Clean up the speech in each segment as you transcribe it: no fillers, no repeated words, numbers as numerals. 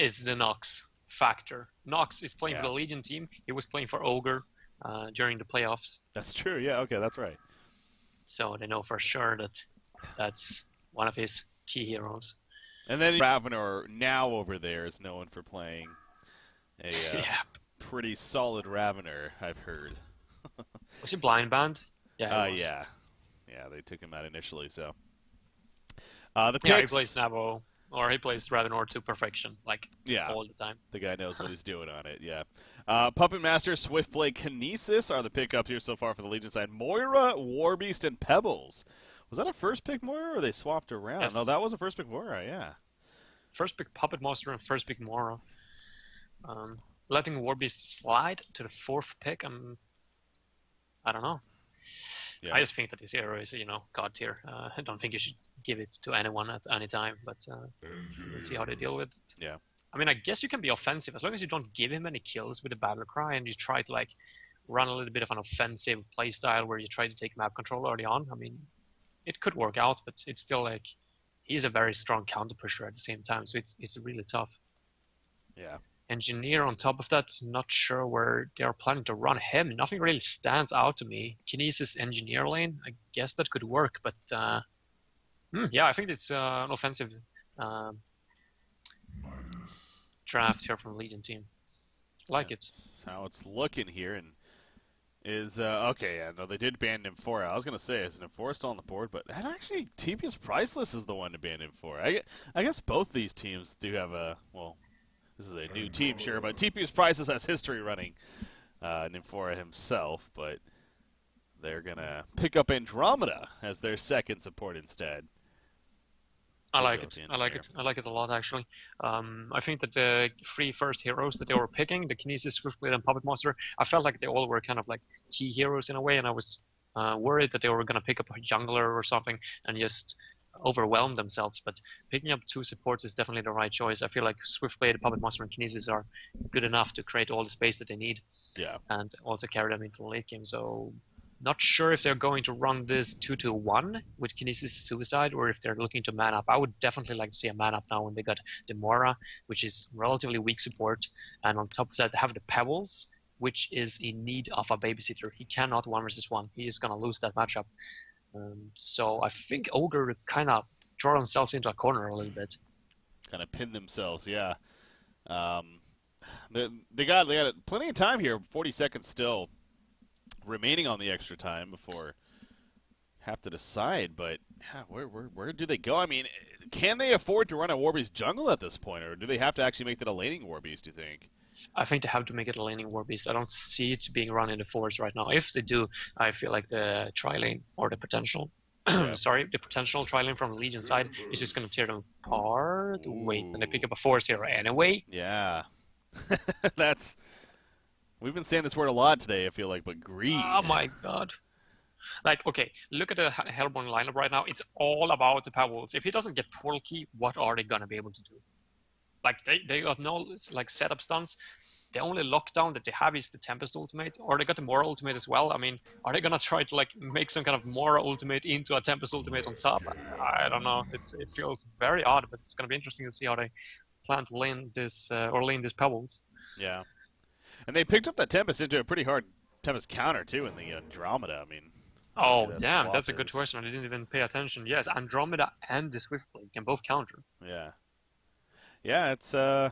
is the Nox factor. Nox is playing for Yeah. the Legion team. He was playing for Ogre during the playoffs. That's true. Yeah. Okay. That's right. So they know for sure that that's one of his key heroes. And then Ravener now over there is known for playing a Yeah. pretty solid Ravener, I've heard. Was he blind banned? Yeah, he was. Yeah. Yeah, they took him out initially, so. The picks. Yeah, he plays Nabo, or he plays Ravenor to perfection, like all the time. The guy knows what he's doing on it, yeah. Puppet Master, Swiftblade, Kinesis are the pickups here so far for the Legion side. Moira, Warbeast, and Pebbles. Was that a first pick Moira, or they swapped around? Yes. No, that was a first pick Moira, yeah. First pick Puppet Master and first pick Moira. Letting Warbeast slide to the fourth pick, I don't know. Yeah. I just think that this hero is, god tier. I don't think you should give it to anyone at any time, but we'll see how they deal with it. Yeah. I mean, I guess you can be offensive as long as you don't give him any kills with the battle cry and you try to run a little bit of an offensive playstyle where you try to take map control early on. I mean, it could work out, but it's still he's a very strong counter pusher at the same time, so it's really tough. Yeah. Engineer on top of that, not sure where they're planning to run him. Nothing really stands out to me. Kinesis Engineer lane, I guess that could work, but yeah, I think it's an offensive draft here from the Legion team. That's how it's looking here, and is okay. Yeah, no, they did ban NeP. I was gonna say, is NeP still on the board, but and actually, TP's Priceless is the one to ban NeP. I guess both these teams do have a This is a new team, sure, but TP's Priceless has history running NeP himself, but they're gonna pick up Andromeda as their second support instead. I like it. I like it a lot, actually. I think that the three first heroes that they were picking, the Kinesis, Swiftblade, and Puppet Monster, I felt like they all were kind of like key heroes in a way, and I was worried that they were going to pick up a jungler or something and just overwhelm themselves. But picking up two supports is definitely the right choice. I feel like Swiftblade, Puppet Monster, and Kinesis are good enough to create all the space that they need. Yeah. And also carry them into the late game. So not sure if they're going to run this 2-1 with Kinesis Suicide or if they're looking to man up. I would definitely like to see a man up now when they got the Mora, which is relatively weak support. And on top of that, they have the Pebbles, which is in need of a babysitter. He cannot 1v1. He is going to lose that matchup. So I think Ogre kind of draw themselves into a corner a little bit. Kind of pin themselves, yeah. They got plenty of time here. 40 seconds still remaining on the extra time before have to decide. But yeah, where do they go? I mean, can they afford to run a Warbeast jungle at this point, or do they have to actually make that a laning Warbeast? Do you think? I think they have to make it a laning Warbeast. I don't see it being run in the forest right now. If they do, I feel like the tri-lane or the potential, the potential tri-lane from the Legion side is just going to tear them apart. Ooh. Wait, and they pick up a forest hero anyway. Yeah, we've been saying this word a lot today. I feel like, but greed. Oh my god. Okay, look at the Hellborn lineup right now. It's all about the Pebbles. If he doesn't get Portal Key, what are they going to be able to do? They got no setup stuns. The only lockdown that they have is the Tempest ultimate, or they got the Mora ultimate as well. I mean, are they gonna try to make some kind of Mora ultimate into a Tempest ultimate on top? I don't know. It feels very odd, but it's gonna be interesting to see how they plan to lane this these Pebbles. Yeah, and they picked up that Tempest into a pretty hard Tempest counter too in the Andromeda. I mean, oh damn, that's a good question. I didn't even pay attention. Yes, Andromeda and the Swiftblade can both counter. Yeah. Yeah, it's kind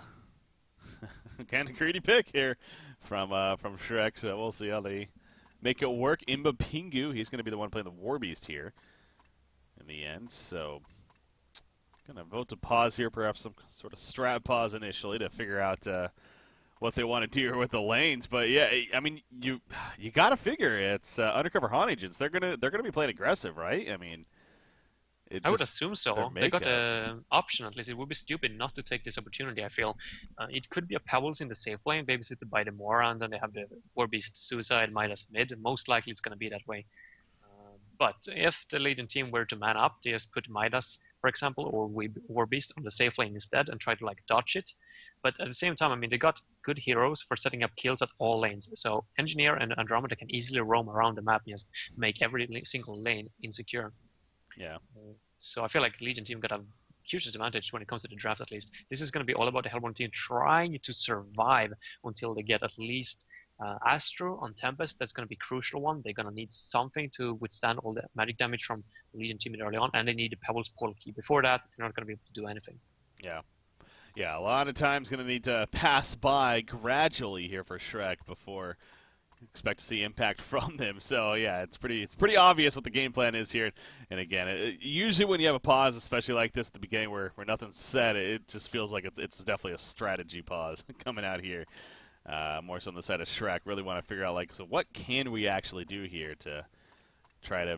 of greedy pick here from Shrek, so we'll see how they make it work. Imba Pingu, he's going to be the one playing the Warbeast here in the end, so going to vote to pause here, perhaps some sort of strat pause initially to figure out what they want to do here with the lanes. But yeah, I mean, you got to figure it's undercover Haunt Agents. They're gonna be playing aggressive, right? I mean. I would assume so. They got an option, at least. It would be stupid not to take this opportunity, I feel. It could be a Pebbles in the safe lane, babysitted by the Mora, and then they have the Warbeast Suicide, Midas mid. Most likely it's going to be that way. But if the Legion team were to man up, they just put Midas, for example, or Warbeast on the safe lane instead and try to dodge it. But at the same time, I mean, they got good heroes for setting up kills at all lanes. So Engineer and Andromeda can easily roam around the map and just make every single lane insecure. Yeah. So I feel like Legion team got a huge advantage when it comes to the draft, at least. This is going to be all about the Hellborn team trying to survive until they get at least Astro on Tempest. That's going to be a crucial one. They're going to need something to withstand all the magic damage from the Legion team early on, and they need the Pebbles portal key. Before that, they're not going to be able to do anything. Yeah. Yeah, a lot of times going to need to pass by gradually here for Shrek before expect to see impact from them. So yeah, it's pretty obvious what the game plan is here. And again, usually when you have a pause, especially like this at the beginning where nothing's said, it just feels like it's definitely a strategy pause coming out here. More so on the side of Shrek, really want to figure out so what can we actually do here to try to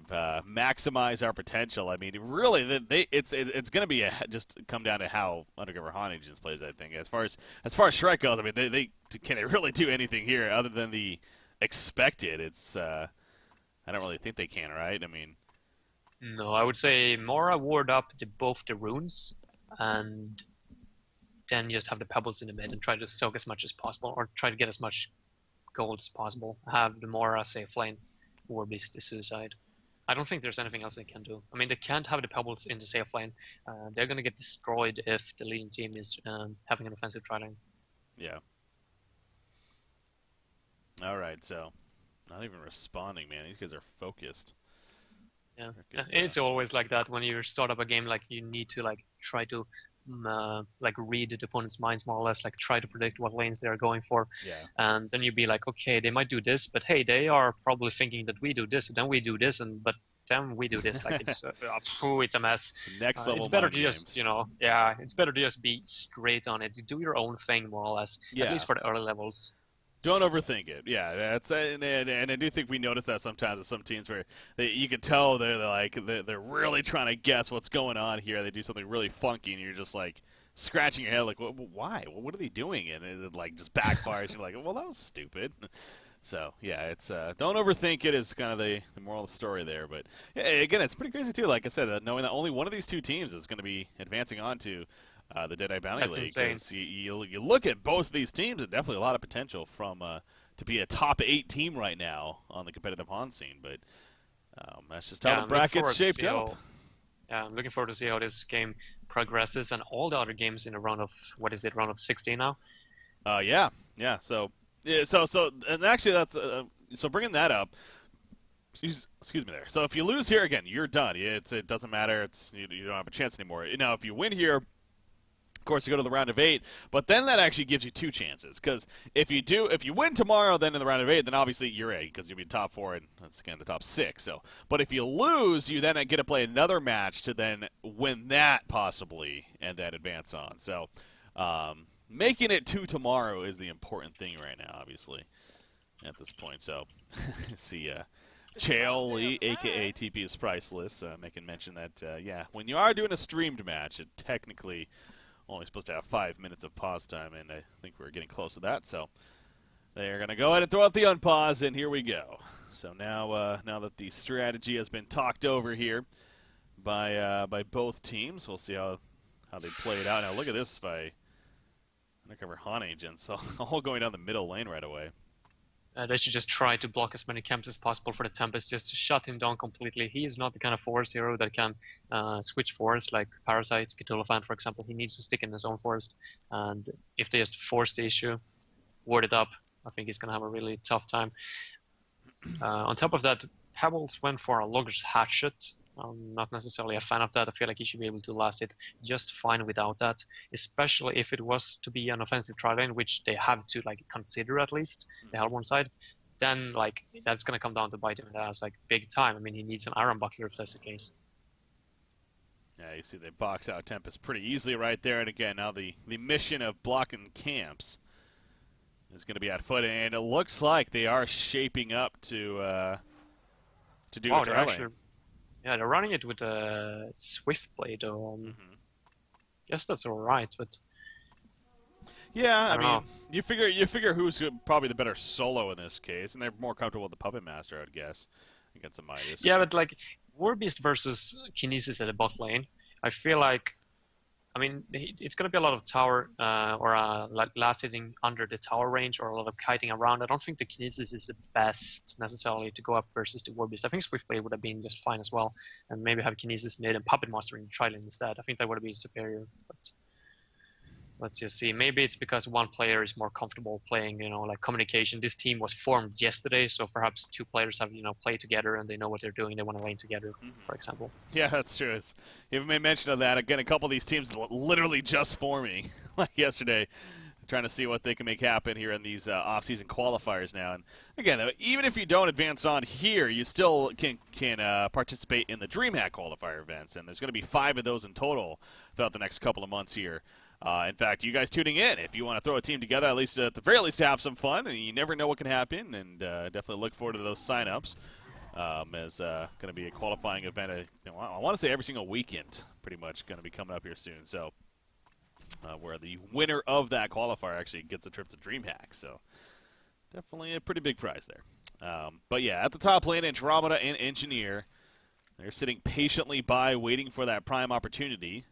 maximize our potential. I mean, really, it's going to be just come down to how Undercover Haunt Agents plays. I think as far as Shrek goes, I mean, can they really do anything here other than the expected? It's I don't really think they can, right? I mean, no, I would say Mora ward up both the runes and then just have the pebbles in the mid and try to soak as much as possible, or try to get as much gold as possible. Have the Mora safe lane, or beast the suicide. I don't think there's anything else they can do. I mean, they can't have the pebbles in the safe lane. They're going to get destroyed if the leading team is having an offensive tri-lane. Yeah. All right, so not even responding, man. These guys are focused. Yeah, it's always like that when you start up a game. Like you need to try to read the opponent's minds more or less. Like try to predict what lanes they are going for. Yeah. And then you'd be like, okay, they might do this, but hey, they are probably thinking that we do this, and then we do this, but then we do this. Like it's it's a mess. Next level. It's better to just it's better to just be straight on it. Do your own thing more or less. Yeah. At least for the early levels. Don't overthink it. Yeah, that's and I do think we notice that sometimes with some teams where you can tell they're really trying to guess what's going on here. They do something really funky, and you're just like scratching your head, like, why? What are they doing? And it just backfires. You're like, well, that was stupid. So yeah, it's don't overthink it is kind of the moral of the story there. But yeah, again, it's pretty crazy too. Like I said, knowing that only one of these two teams is going to be advancing on to the Deadeye Bounty League. That's insane. You look at both of these teams, and definitely a lot of potential from to be a top 8 team right now on the competitive Haunt scene. But that's just how the bracket's shaped up. Yeah, I'm looking forward to see how this game progresses and all the other games in a round of round of 16 now. Yeah. So and actually that's so bringing that up. Excuse me there. So if you lose here again, you're done. It doesn't matter. You don't have a chance anymore. Now if you win here, of course, you go to the round of 8, but then that actually gives you 2 chances. Because if you win tomorrow, then in the round of 8, then obviously you're in because you'll be top 4 and that's again the top 6. So, but if you lose, you then get to play another match to then win that possibly and then advance on. So, making it to tomorrow is the important thing right now, obviously, at this point. So, see, Chael Lee, a.k.a. TP is Priceless, making mention that, when you are doing a streamed match, it technically only supposed to have 5 minutes of pause time, and I think we're getting close to that. So they're going to go ahead and throw out the unpause, and here we go. So now that the strategy has been talked over here by both teams, we'll see how they play it out. Now look at this by Undercover Haunt Agents, so all going down the middle lane right away. They should just try to block as many camps as possible for the Tempest, just to shut him down completely. He is not the kind of forest hero that can switch forest like Parasite, Cthulhu, for example. He needs to stick in his own forest. And if they just force the issue, ward it up, I think he's going to have a really tough time. On top of that, Pebbles went for a Logger's Hatchet. I'm not necessarily a fan of that. I feel like he should be able to last it just fine without that, especially if it was to be an offensive tri-lane, which they have to consider at least, the Hellborn side. Then that's going to come down to bite him in the ass big time. I mean, he needs an Iron Buckler if that's the case. Yeah, you see they box out Tempest pretty easily right there. And again, now the mission of blocking camps is going to be at foot, and it looks like they are shaping up to do a tri-lane. Yeah, they're running it with a Swift Blade. Guess that's all right, but yeah, I mean, you figure who's probably the better solo in this case, and they're more comfortable with the Puppet Master, I'd guess, against a Midas. Yeah, but Warbeast versus Kinesis at the bot lane, I feel like I mean, it's going to be a lot of tower or like last hitting under the tower range or a lot of kiting around. I don't think the Kinesis is the best necessarily to go up versus the Warbeast. I think Swiftblade would have been just fine as well, and maybe have Kinesis mid and Puppet Master in the Trident instead. I think that would have been superior. But let's just see. Maybe it's because one player is more comfortable playing, like communication. This team was formed yesterday, so perhaps two players have, played together and they know what they're doing. They want to lane together, for example. Yeah, that's true. You made mention of that. Again, a couple of these teams literally just forming, like yesterday, trying to see what they can make happen here in these off-season qualifiers now. And again, even if you don't advance on here, you still can participate in the DreamHack qualifier events, and there's going to be 5 of those in total throughout the next couple of months here. In fact, you guys tuning in, if you want to throw a team together, at the very least have some fun, and you never know what can happen, and definitely look forward to those sign-ups as going to be a qualifying event. I want to say every single weekend pretty much going to be coming up here soon, so where the winner of that qualifier actually gets a trip to DreamHack, so definitely a pretty big prize there. But yeah, at the top lane, Andromeda and Engineer, they're sitting patiently by waiting for that prime opportunity.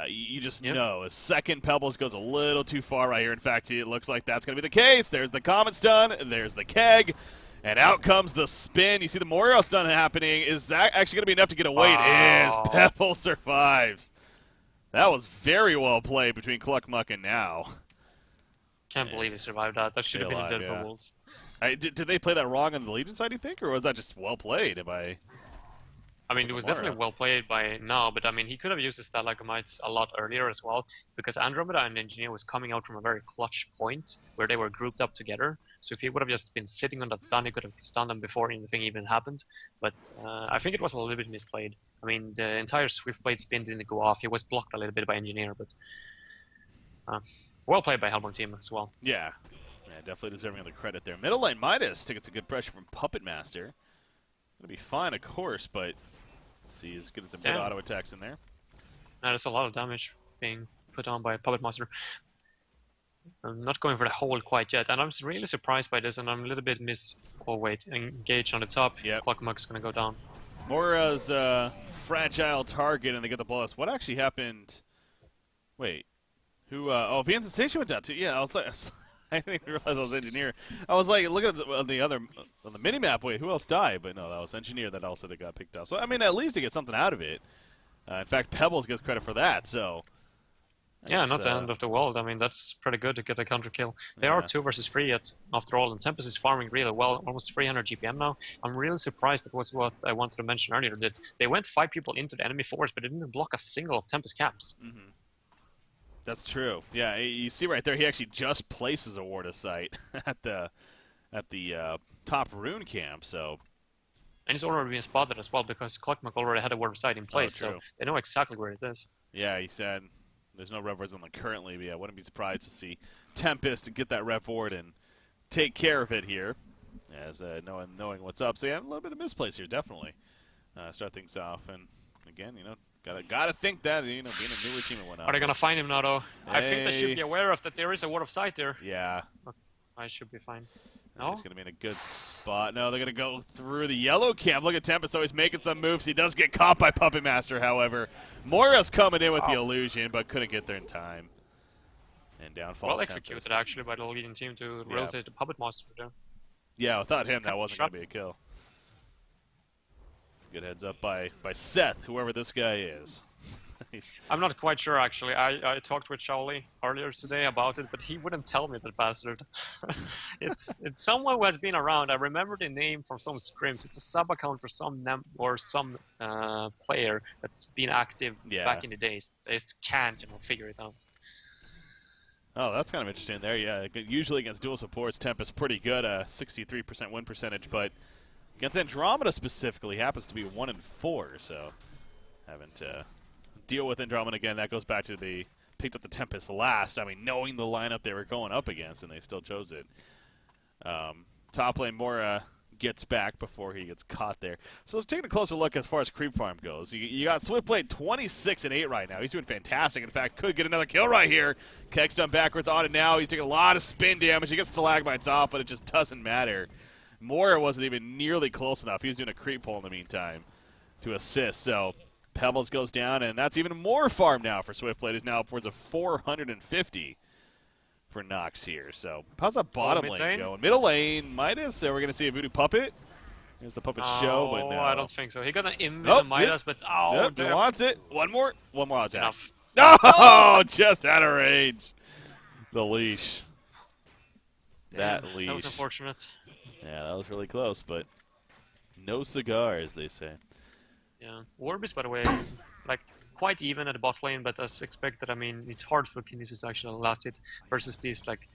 You just know, a second Pebbles goes a little too far right here. In fact, it looks like that's going to be the case. There's the Comet stun, there's the Keg, and out comes the spin. You see the Morio stun happening. Is that actually going to be enough to get away? It is. Pebbles survives. That was very well played between Cluckmuck and Now. Can't believe he survived that. That should have been a dead Pebbles. Did they play that wrong on the Legion side, do you think, or was that just well played? I mean, it was definitely well played by Now, but I mean, he could have used his Stalagmites a lot earlier as well, because Andromeda and Engineer was coming out from a very clutch point where they were grouped up together. So if he would have just been sitting on that stun, he could have stunned them before anything even happened. But I think it was a little bit misplayed. I mean, the entire Swiftblade spin didn't go off. He was blocked a little bit by Engineer, but well played by Hellborn team as well. Yeah, definitely deserving of the credit there. Middle lane Midas gets a good pressure from Puppet Master. Gonna be fine, of course, but see, he's getting some good auto attacks in there. There's a lot of damage being put on by Puppet Master. I'm not going for the hold quite yet, and I'm really surprised by this, and I'm a little bit engaged on the top. Yep. Cluckmuck's going to go down. Mora's fragile target, and they get the blast. What actually happened? Wait. Who, Vian Sensation went down too. Yeah, I was like, I didn't even realize I was Engineer. I was like, look at on the mini-map, wait, who else died? But no, that was Engineer that also got picked up. So, I mean, at least to get something out of it. In fact, Pebbles gets credit for that, so. Yeah, not the end of the world. I mean, that's pretty good to get a counter kill. They are 2 versus 3 after all, and Tempest is farming really well, almost 300 GPM now. I'm really surprised. That was what I wanted to mention earlier, that they went 5 people into the enemy forest, but they didn't block a single of Tempest camps. Mm-hmm. That's true. Yeah, you see right there, he actually just places a ward of sight at the top rune camp. So, and he's already been spotted as well because Cluckmuck already had a ward of sight in place, so they know exactly where it is. Yeah, he said there's no rev wards on them currently, but yeah, wouldn't be surprised to see Tempest get that rev ward and take care of it here, as knowing what's up. So yeah, a little bit of misplace here, definitely. Start things off, and again, Gotta think that, being a newer team and whatnot. Are they gonna find him now, though? Hey. I think they should be aware of that there is a ward of sight there. Yeah. I should be fine. No? He's gonna be in a good spot. No, they're gonna go through the yellow camp. Look at Tempest always making some moves. He does get caught by Puppet Master, however. Moira's coming in with the illusion, but couldn't get there in time. And down falls Well executed, Tempest. Actually, by the leading team to rotate the Puppet Master there. Yeah, without him, that wasn't gonna be a kill. Good heads up by Seth, whoever this guy is. I'm not quite sure, actually. I talked with Shaoli earlier today about it, but he wouldn't tell me, that bastard. It's someone who has been around. I remember the name from some scrims. It's a sub-account for some player that's been active back in the days. They just can't, figure it out. Oh, that's kind of interesting there. Yeah, usually against dual supports, Tempest pretty good, 63% win percentage, but against Andromeda specifically, happens to be 1-4, so having to deal with Andromeda again. That goes back to the picked up the Tempest last. I mean, knowing the lineup they were going up against, and they still chose it. Top lane, Mora gets back before he gets caught there. So let's take a closer look as far as creep farm goes. You got Swiftblade 26-8 right now. He's doing fantastic. In fact, could get another kill right here. Keg's done backwards on it now. He's taking a lot of spin damage. He gets Stalagmites off, but it just doesn't matter. Moira wasn't even nearly close enough. He was doing a creep pull in the meantime to assist. So Pebbles goes down, and that's even more farm now for Swiftblade, who's now upwards of 450 for Nox here. So how's that bottom lane going? Middle lane, Midas. So we're going to see a Voodoo Puppet. Here's the Puppet show, but no. I don't think so. He got an invis on Midas, but he wants it. One more attack. Enough. No, just out of range. The leash. Damn, that leash. That was unfortunate. Yeah, that was really close, but no cigar, as they say. Yeah, Warbies, by the way, like quite even at the bot lane, but as expected, I mean, it's hard for Kinesis to actually last it versus these like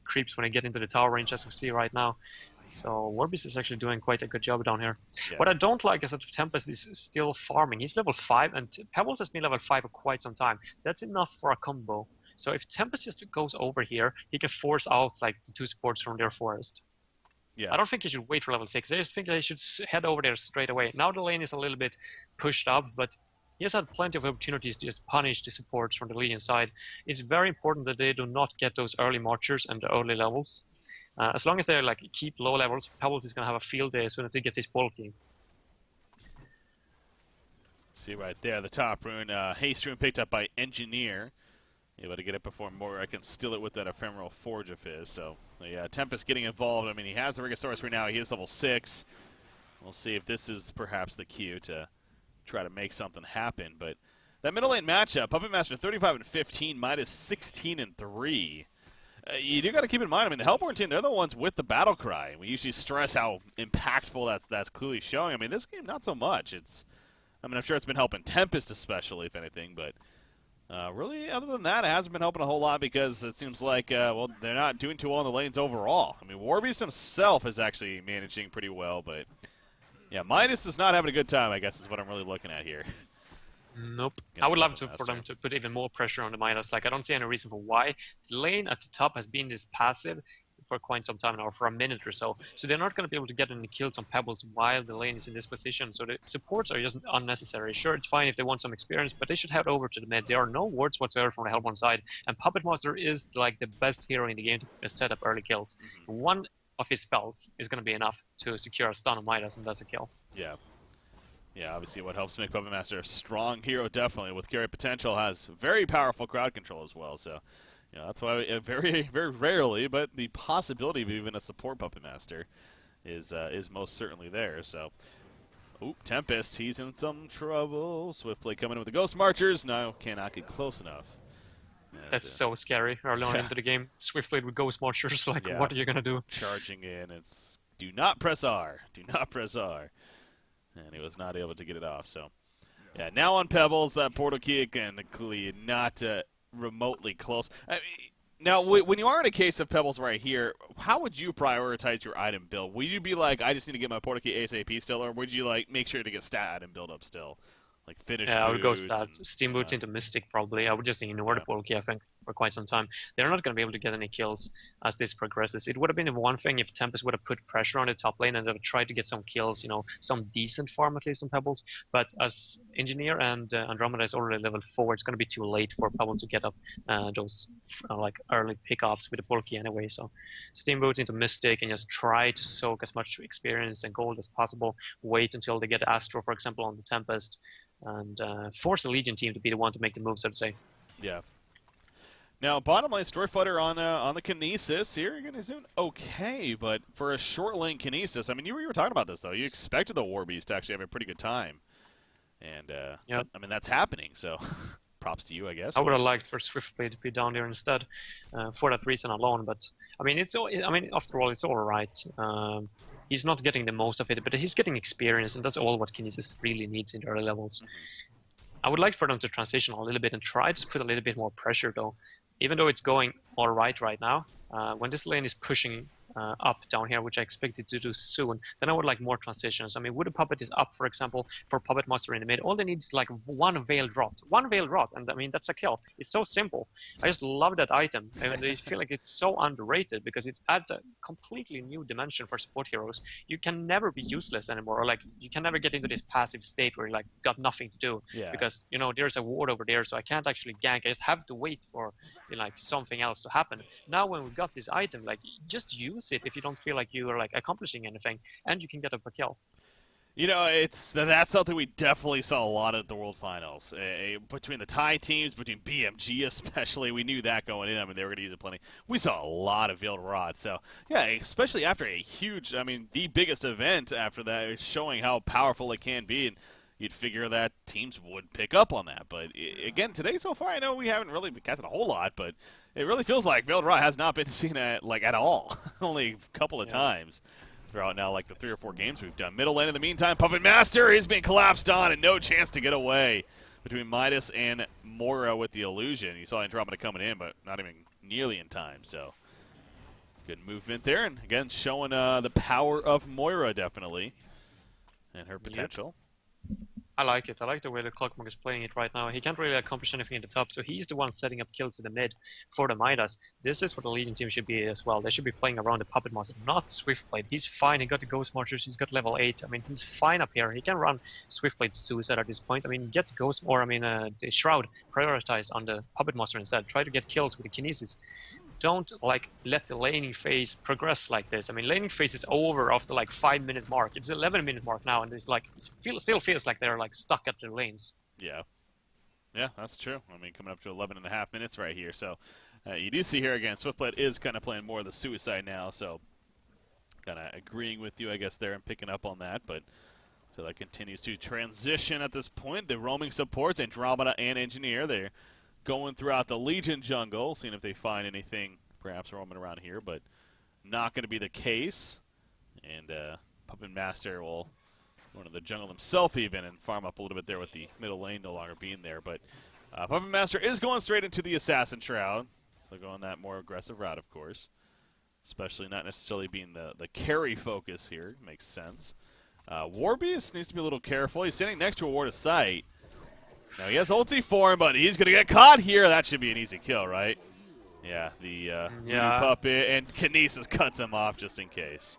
creeps when they get into the tower range, as we see right now. So Warbies is actually doing quite a good job down here. Yeah. What I don't like is that Tempest is still farming. He's level 5, and Pebbles has been level 5 for quite some time. That's enough for a combo. So if Tempest just goes over here, he can force out like the 2 supports from their forest. Yeah. I don't think he should wait for level 6. I just think they should head over there straight away. Now the lane is a little bit pushed up, but he has had plenty of opportunities to just punish the supports from the Legion side. It's very important that they do not get those early marchers and the early levels. As long as they like keep low levels, Pebbles is going to have a field day as soon as he gets his bulky. See right there, the top rune, haste rune picked up by Engineer. Able to get it before Moira can steal it with that ephemeral forge of his. So, yeah, Tempest getting involved. I mean, he has the Rigosaurus right now. He is level 6. We'll see if this is perhaps the cue to try to make something happen. But that middle lane matchup, Puppet Master 35-15, Midas 16-3. You do got to keep in mind, I mean, the Hellborn team, they're the ones with the battle cry. We usually stress how impactful that's clearly showing. I mean, this game, not so much. I'm sure it's been helping Tempest especially, if anything, but really, other than that, it hasn't been helping a whole lot because it seems like, well, they're not doing too well in the lanes overall. I mean, Warbeast himself is actually managing pretty well, but, yeah, Midas is not having a good time, I guess, is what I'm really looking at here. Nope. I would love for them to put even more pressure on the Midas. Like, I don't see any reason for why. The lane at the top has been this passive for quite some time now, for a minute or so. So they're not going to be able to get any kills on Pebbles while the lane is in this position. So the supports are just unnecessary. Sure, it's fine if they want some experience, but they should head over to the mid. There are no wards whatsoever from the Hellborn side. And Puppet Master is like the best hero in the game to set up early kills. One of his spells is going to be enough to secure a stun on Midas, and that's a kill. Yeah. Yeah, obviously what helps make Puppet Master a strong hero, definitely, with Carry Potential, has very powerful crowd control as well. So, you know, that's why very, very rarely, but the possibility of even a support Puppet Master is most certainly there. So, Tempest, he's in some trouble. Swiftblade coming in with the Ghost Marchers. No, cannot get close enough. That's so scary early on into the game. Swiftblade with Ghost Marchers, like, what are you going to do? Charging in, it's do not press R. Do not press R. And he was not able to get it off. So, yeah, now on Pebbles, that portal key again, clearly not remotely close. I mean, now, when you are in a case of Pebbles right here, how would you prioritize your item build? Would you be like, I just need to get my portal key ASAP still, or would you like make sure to get stat item build up still? Like finish I would go stats. Steam boots into Mystic probably. I would just ignore the portal key, I think, for quite some time. They're not going to be able to get any kills as this progresses. It would have been one thing if Tempest would have put pressure on the top lane and have tried to get some kills, you know, some decent farm at least on Pebbles. But as Engineer and Andromeda is already level 4, it's going to be too late for Pebbles to get up those like early pickoffs with the portal key anyway. So Steam boots into Mystic and just try to soak as much experience and gold as possible. Wait until they get Astro, for example, on the Tempest. And force the Legion team to be the one to make the move, so to say. Yeah. Now, bottom lane, Storyfighter on the Kinesis here. Again, he's doing okay, but for a short lane Kinesis, I mean, you were talking about this, though. You expected the Warbeast to actually have a pretty good time. And, I mean, that's happening, so props to you, I guess. I would have liked for Swiftblade to be down there instead for that reason alone, but, I mean, after all, it's all right. He's not getting the most of it, but he's getting experience, and that's all what Kinesis really needs in the early levels. I would like for them to transition a little bit and try to put a little bit more pressure, though. Even though it's going all right now, when this lane is pushing up down here, which I expect it to do soon, then I would like more transitions. I mean, Voodoo Puppet is up, for example, for Puppet Master in the mid. All they need is like one Veiled Rot. One Veiled Rot, and I mean, that's a kill. It's so simple. I just love that item. And I feel like it's so underrated because it adds a completely new dimension for support heroes. You can never be useless anymore, or like, you can never get into this passive state where you like got nothing to do. Yeah. Because, you know, there's a ward over there, so I can't actually gank. I just have to wait for, you know, like something else to happen. Now when we've got this item, like, just use it if you don't feel like you are like accomplishing anything, and you can get up a kill. You know, that's something we definitely saw a lot at the World Finals. Between the Thai teams, between BMG especially, we knew that going in. I mean, they were going to use it plenty. We saw a lot of veiled rod. So, yeah, especially after a huge, I mean, the biggest event after that, showing how powerful it can be. And you'd figure that teams would pick up on that. But, again, today so far, I know we haven't really casted a whole lot, but it really feels like veiled rod has not been seen at all. Only a couple of times throughout now, like the 3 or 4 games we've done. Middle lane in the meantime, Puppet Master is being collapsed on and no chance to get away between Midas and Moira with the illusion. You saw Andromeda coming in, but not even nearly in time, so good movement there. And again, showing the power of Moira, definitely, and her potential. I like it. I like the way the Clockmonk is playing it right now. He can't really accomplish anything in the top, so he's the one setting up kills in the mid for the Midas. This is what the leading team should be as well. They should be playing around the Puppet Master, not Swiftblade. He's fine. He got the Ghost Marchers. He's got level 8. I mean, he's fine up here. He can run Swiftblade Suicide at this point. I mean, get Ghost, or I mean, the Shroud prioritized on the Puppet Master instead. Try to get kills with the Kinesis. Don't let the laning phase progress like this. I mean, laning phase is over after like 5-minute mark. It's 11-minute mark now, and it's like still feels like they're like stuck at their lanes. Yeah, that's true. I mean, coming up to 11.5 minutes right here. So you do see here again, Swiftblade is kind of playing more of the suicide now. So kind of agreeing with you, I guess, there and picking up on that. But so that continues to transition at this point. The roaming supports Andromeda and Engineer. They're going throughout the Legion jungle, seeing if they find anything perhaps roaming around here, but not going to be the case. And Puppet Master will run to the jungle himself even and farm up a little bit there with the middle lane no longer being there. But Puppet Master is going straight into the Assassin Shroud, so going that more aggressive route, of course, especially not necessarily being the carry focus here. Makes sense. Warbeast needs to be a little careful. He's standing next to a ward of sight. Now, he has ulti for him, but he's going to get caught here. That should be an easy kill, right? Yeah, the puppet, and Kinesis cuts him off just in case.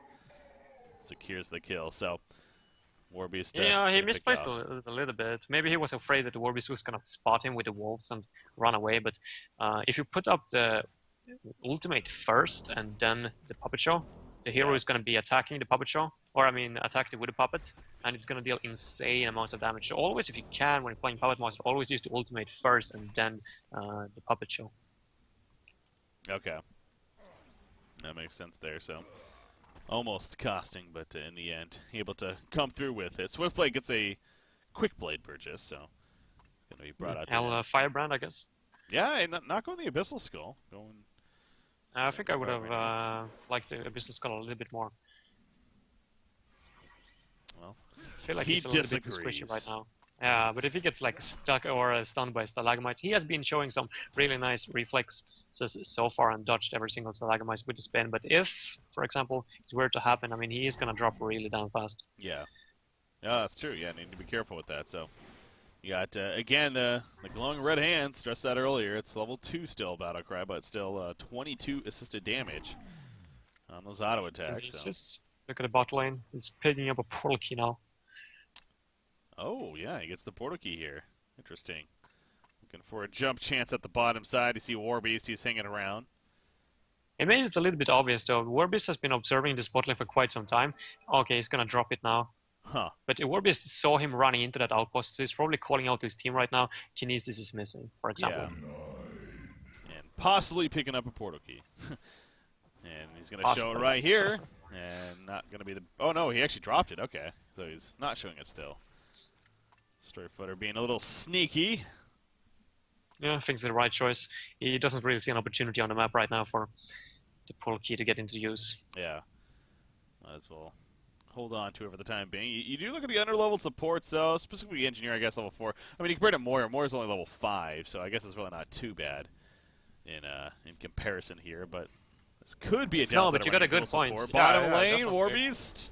Secures the kill, so Warbeast... yeah, he misplaced a little bit. Maybe he was afraid that the Warbeast was going to spot him with the wolves and run away, but if you put up the ultimate first and then the puppet show, the hero is going to be attacking the puppet show, or I mean attack it with the puppet, and it's going to deal insane amounts of damage. So always, if you can, when you're playing Puppet Master, always use the ultimate first and then the puppet show. Okay. That makes sense there, so almost costing, but in the end, able to come through with it. Swiftblade gets a quick blade purchase, so it's going to be brought out. Firebrand, I guess. Yeah, not going the Abyssal Skull. Going. I think I would have liked the Abyssal Skull a little bit more. Well, I feel like he's a little bit too squishy right now. Yeah, but if he gets like stuck or stunned by stalagmites, he has been showing some really nice reflexes so far and dodged every single stalagmite with the spin. But if, for example, it were to happen, I mean, he is gonna drop really down fast. Yeah, that's true. Yeah, need to be careful with that. So you got again the glowing red hands. Stressed that earlier. It's level 2 still, Battlecry, but still 22 assisted damage on those auto attacks. So. Look at the bot lane. He's picking up a portal key now. Oh, yeah, he gets the portal key here. Interesting. Looking for a jump chance at the bottom side. You see Warbeast, he's hanging around. It made it a little bit obvious, though. Warbeast has been observing this bot lane for quite some time. Okay, he's going to drop it now. Huh. But Warbeast saw him running into that outpost, so he's probably calling out to his team right now. Kinesis is missing, for example. Yeah. And possibly picking up a portal key. And he's going to show it right here. And not going to be the... Oh, no, he actually dropped it. Okay. So he's not showing it still. Straight footer being a little sneaky. Yeah, I think it's the right choice. He doesn't really see an opportunity on the map right now for the portal key to get into use. Yeah. Might as well hold on to it for the time being. You do look at the underlevel supports, though. Specifically Engineer, I guess, level 4. I mean, compared to Moira, Moira's only level 5, so I guess it's really not too bad in comparison here, but... This could be a downside. No, but you got a good point. Bottom lane, Warbeast.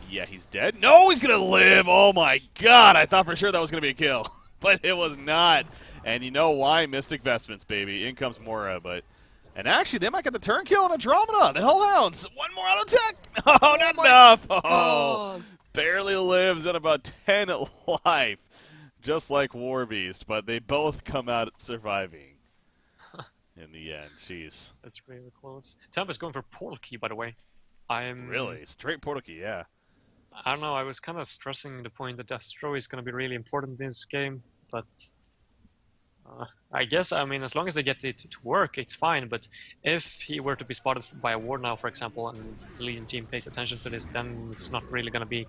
Yeah, he's dead. No, he's going to live. Oh, my God. I thought for sure that was going to be a kill. But it was not. And you know why? Mystic Vestments, baby. In comes Moira. And actually, they might get the turn kill on Andromeda. The Hellhounds. One more auto attack. Oh, not enough. Oh, barely lives at about 10 life. Just like Warbeast. But they both come out surviving. In the end, jeez. That's really close. Tampa's going for portal key, by the way. Really? Straight portal key, yeah. I don't know, I was kind of stressing the point that Destro is going to be really important in this game, but I guess, I mean, as long as they get it to work, it's fine, but if he were to be spotted by a ward now, for example, and the Legion team pays attention to this, then it's not really going to be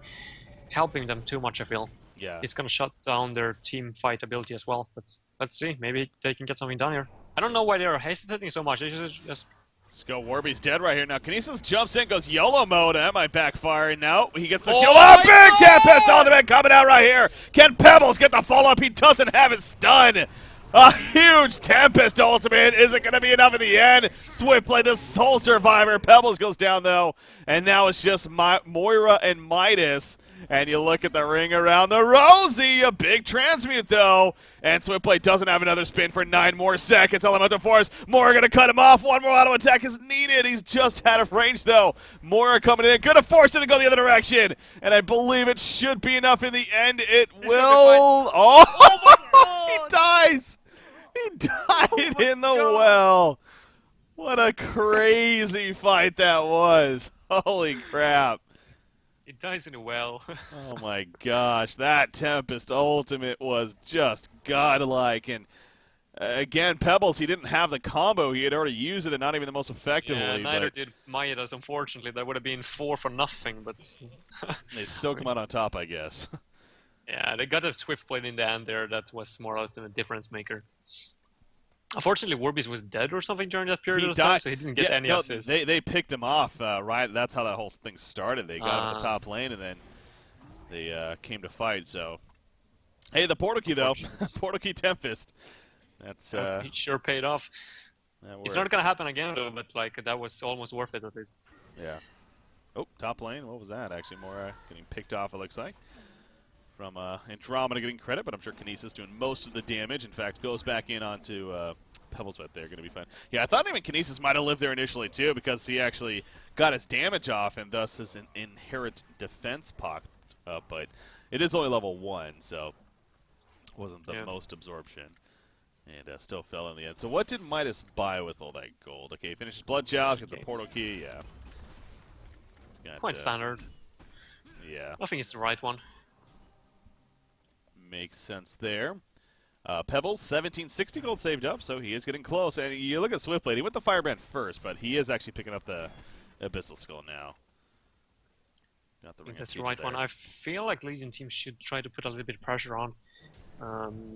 helping them too much, I feel. Yeah. It's going to shut down their team fight ability as well, but let's see, maybe they can get something done here. I don't know why they're hesitating so much, they should just... Let's go, Warby's dead right here. Now, Kinesis jumps in, goes YOLO mode. That might backfire. No, he gets the shield. Oh, big Tempest ultimate coming out right here. Can Pebbles get the follow-up? He doesn't have it stun. A huge Tempest ultimate. Is it going to be enough in the end? Swift play, the sole survivor. Pebbles goes down, though. And now it's just Moira and Midas. And you look at the ring around the Rosie. A big transmute, though. And Swiftblade doesn't have another spin for 9 more seconds. Elemental Force. Moira going to cut him off. One more auto attack is needed. He's just out of range, though. Moira coming in. Going to force him to go the other direction. And I believe it should be enough in the end. It will. Oh, he dies. He died in the well. What a crazy fight that was. Holy crap. It dies in a well. Oh my gosh, that Tempest ultimate was just godlike. And again, Pebbles, he didn't have the combo. He had already used it and not even the most effectively. Yeah, neither did Midas, unfortunately. That would have been 4 for nothing, but... They still come out on top, I guess. Yeah, they got a Swift Blade in the end there. That was more or less a difference maker. Unfortunately, Warby's was dead or something during that period of time, so he didn't get any assists. They picked him off, right? That's how that whole thing started. They got him in the top lane, and then they came to fight, so... Hey, the portal key, though. Portal key Tempest. That's, he sure paid off. It's not going to happen again, though, but, like, that was almost worth it, at least. Yeah. Oh, top lane. What was that? Actually, Moira getting picked off, it looks like. From Andromeda getting credit, but I'm sure Kinesis doing most of the damage. In fact, goes back in onto Pebbles right there. Going to be fine. Yeah, I thought even Kinesis might have lived there initially, too, because he actually got his damage off, and thus his inherent defense popped up. But it is only level 1, so wasn't the most absorption. And still fell in the end. So what did Midas buy with all that gold? Okay, finishes Blood Joust, gets the portal key, yeah. Got, quite standard. Yeah. I think it's the right one. Makes sense there. Pebbles, 1760 gold saved up, so he is getting close. And you look at Swiftblade, he went the Firebrand first, but he is actually picking up the Abyssal Skull now. Got the I think that's the right one. I feel like Legion teams should try to put a little bit of pressure on.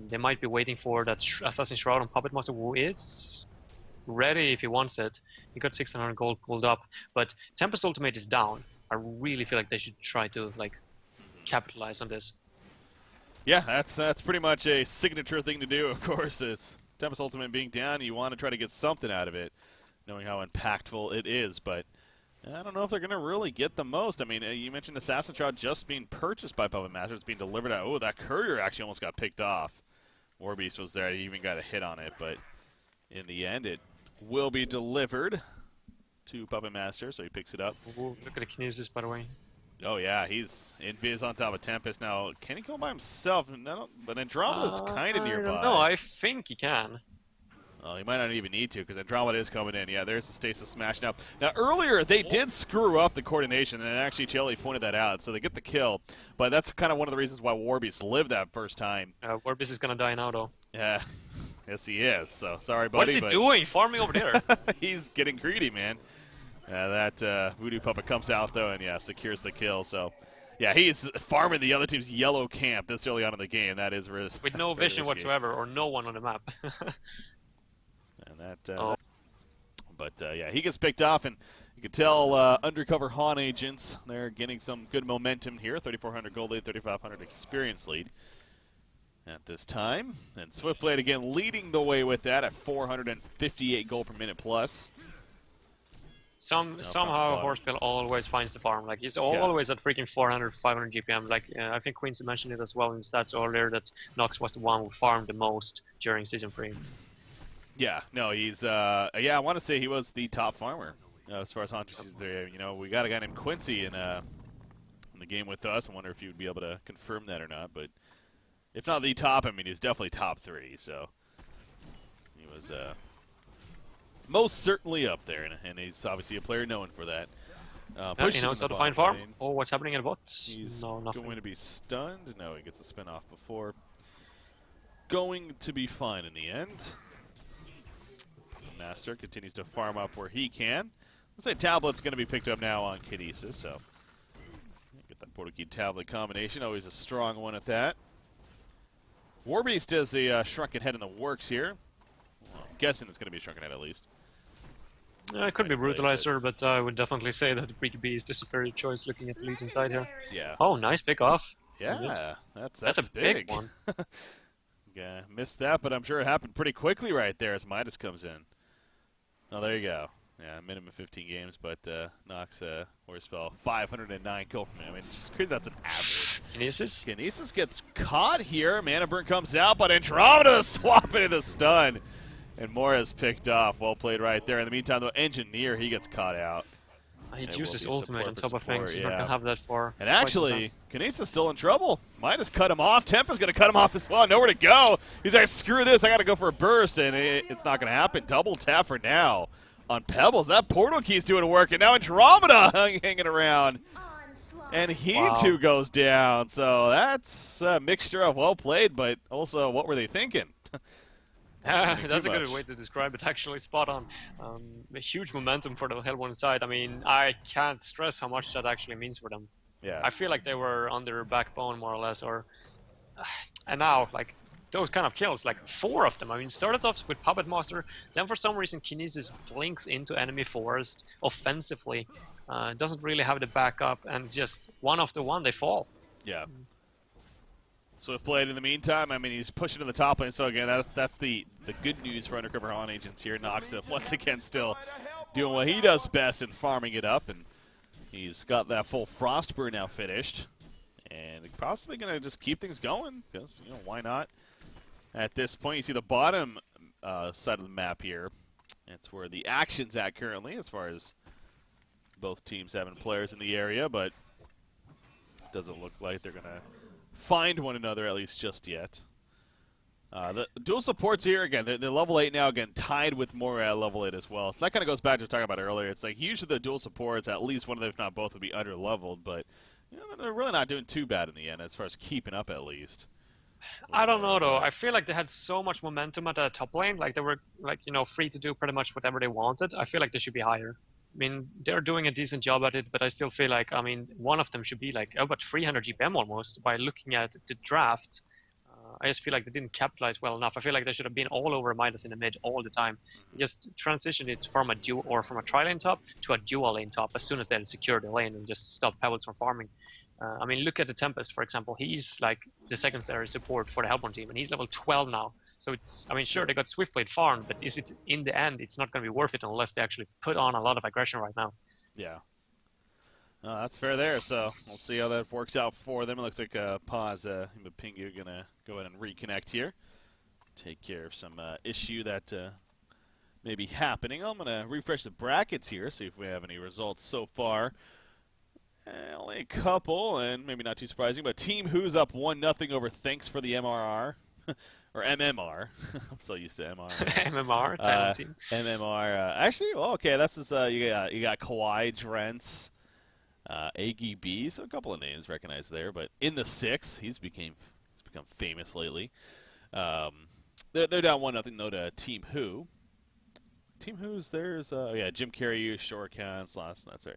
They might be waiting for that Assassin Shroud on Puppet Master, who is ready if he wants it. He got 1600 gold pulled up, but Tempest Ultimate is down. I really feel like they should try to like capitalize on this. Yeah, that's pretty much a signature thing to do, of course. It's Tempest Ultimate being down, you want to try to get something out of it, knowing how impactful it is, but I don't know if they're going to really get the most. I mean, you mentioned Assassin Shroud just being purchased by Puppet Master. It's being delivered out. Oh, that courier actually almost got picked off. Warbeast was there. He even got a hit on it, but in the end, it will be delivered to Puppet Master, so he picks it up. Ooh, look at the Kinesis, by the way. Oh, yeah, he's Invis on top of Tempest. Now, can he go by himself? No, but Andromeda's kind of nearby. No, I think he can. Well, he might not even need to, because Andromeda is coming in. Yeah, there's the Stasis Smash now. Now, earlier, they did screw up the coordination, and actually, Chelly pointed that out, so they get the kill. But that's kind of one of the reasons why Warbeast lived that first time. Warbeast is going to die now, though. Yeah, yes, he is. So, sorry, buddy. What is he doing? Farming over there. He's getting greedy, man. That Voodoo Puppet comes out, though, and, yeah, secures the kill. So, yeah, he's farming the other team's yellow camp this early on in the game. That is risky. With no vision whatsoever, or no one on the map. And but yeah, he gets picked off, and you can tell undercover Han agents, they're getting some good momentum here. 3,400 gold lead, 3,500 experience lead at this time. And Swiftblade again leading the way with that at 458 gold per minute plus. Somehow Horsebill always finds the farm. Like he's always at freaking 400, 500 GPM. Like I think Quincy mentioned it as well in stats earlier that Nox was the one who farmed the most during Season 3. Yeah, no, he's, yeah, I want to say he was the top farmer as far as Hunter sees there. You know, we got a guy named Quincy in the game with us. I wonder if he would be able to confirm that or not. But if not the top, I mean, he was definitely top 3. So he was most certainly up there, and he's obviously a player known for that. He knows how to find farm. Oh, what's happening at bot? He's no, nothing. going to be stunned. No, he gets the spin off before. Going to be fine in the end. Master continues to farm up where he can. Let's say Tablet's going to be picked up now on Kinesis, so get that Portkey Tablet combination. Always a strong one at that. Warbeast does the Shrunken Head in the works here. Well, I'm guessing it's going to be Shrunken Head at least. It could be Brutalizer, but I would definitely say that BKB is the superior choice looking at the Legion side here. Yeah. Oh, nice pick off. Yeah, that's a big one. Yeah, missed that, but I'm sure it happened pretty quickly right there as Midas comes in. Oh, there you go. Yeah, minimum 15 games, but Nox, spell 509 kill from him. I mean, just that's an average. Kinesis gets caught here. Mana Burn comes out, but Andromeda swapping into stun. And Mora's picked off. Well played right there. In the meantime, though, Engineer, he gets caught out. He uses ultimate on top of things. He's not going to have that for. And actually, Kinesis still in trouble. Might just cut him off. Tempa's going to cut him off as well. Nowhere to go. He's like, screw this. I got to go for a burst. And it's not going to happen. Double tap for now on Pebbles. That portal key's doing work. And now Andromeda hanging around. And he too goes down. So that's a mixture of well played, but also what were they thinking? That's a good way to describe it, actually. Spot on. A huge momentum for the Hellborn side. I mean, I can't stress how much that actually means for them. Yeah. I feel like they were on their backbone, more or less, and now, like, those kind of kills, like 4 of them. I mean, started off with Puppet Master, then for some reason Kinesis blinks into enemy forest offensively, doesn't really have the backup, and just one after one they fall. Yeah. So if played in the meantime, I mean, he's pushing to the top lane. So again, that's the good news for Undercover Han Agents here. Nox once again still doing what he does best and farming it up, and he's got that full Frostburn now finished, and possibly gonna just keep things going because why not? At this point, you see the bottom side of the map here. It's where the action's at currently, as far as both teams having players in the area, but it doesn't look like they're gonna find one another, at least just yet. The dual supports here, again, they're level 8 now, again, tied with Moira at level 8 as well. So that kind of goes back to what we were talking about earlier. It's like usually the dual supports, at least one of them, if not both, would be under-leveled, but they're really not doing too bad in the end, as far as keeping up at least. I don't know, though. I feel like they had so much momentum at the top lane, like they were free to do pretty much whatever they wanted. I feel like they should be higher. I mean, they're doing a decent job at it, but I still feel like, I mean, one of them should be like about 300 GPM almost by looking at the draft. I just feel like they didn't capitalize well enough. I feel like they should have been all over Midas in the mid all the time. Just transition it from a dual or from a tri-lane top to a dual lane top as soon as they had secured the lane and just stop Pebbles from farming. I mean, look at the Tempest, for example. He's like the secondary support for the Hellborn team, and he's level 12 now. So it's, I mean, sure, they got Swiftblade farmed, but is it, in the end, it's not going to be worth it unless they actually put on a lot of aggression right now. Yeah. That's fair there, so we'll see how that works out for them. It looks like Paz, Pingu, going to go ahead and reconnect here. Take care of some issue that may be happening. I'm going to refresh the brackets here, see if we have any results so far. Only a couple, and maybe not too surprising, but Team Who's up 1-0 over Thanks for the MRR. Or MMR. I'm so used to MR. MMR, Thailand team. MMR. Actually, well, okay, that's this, you got Kawhi, Drents, AGB, so a couple of names recognized there. But in the 6, he's become famous lately. They're down 1-0 though to Team Who. Team Who's there's Jim Carrey, Shorecast, Lost. That's right.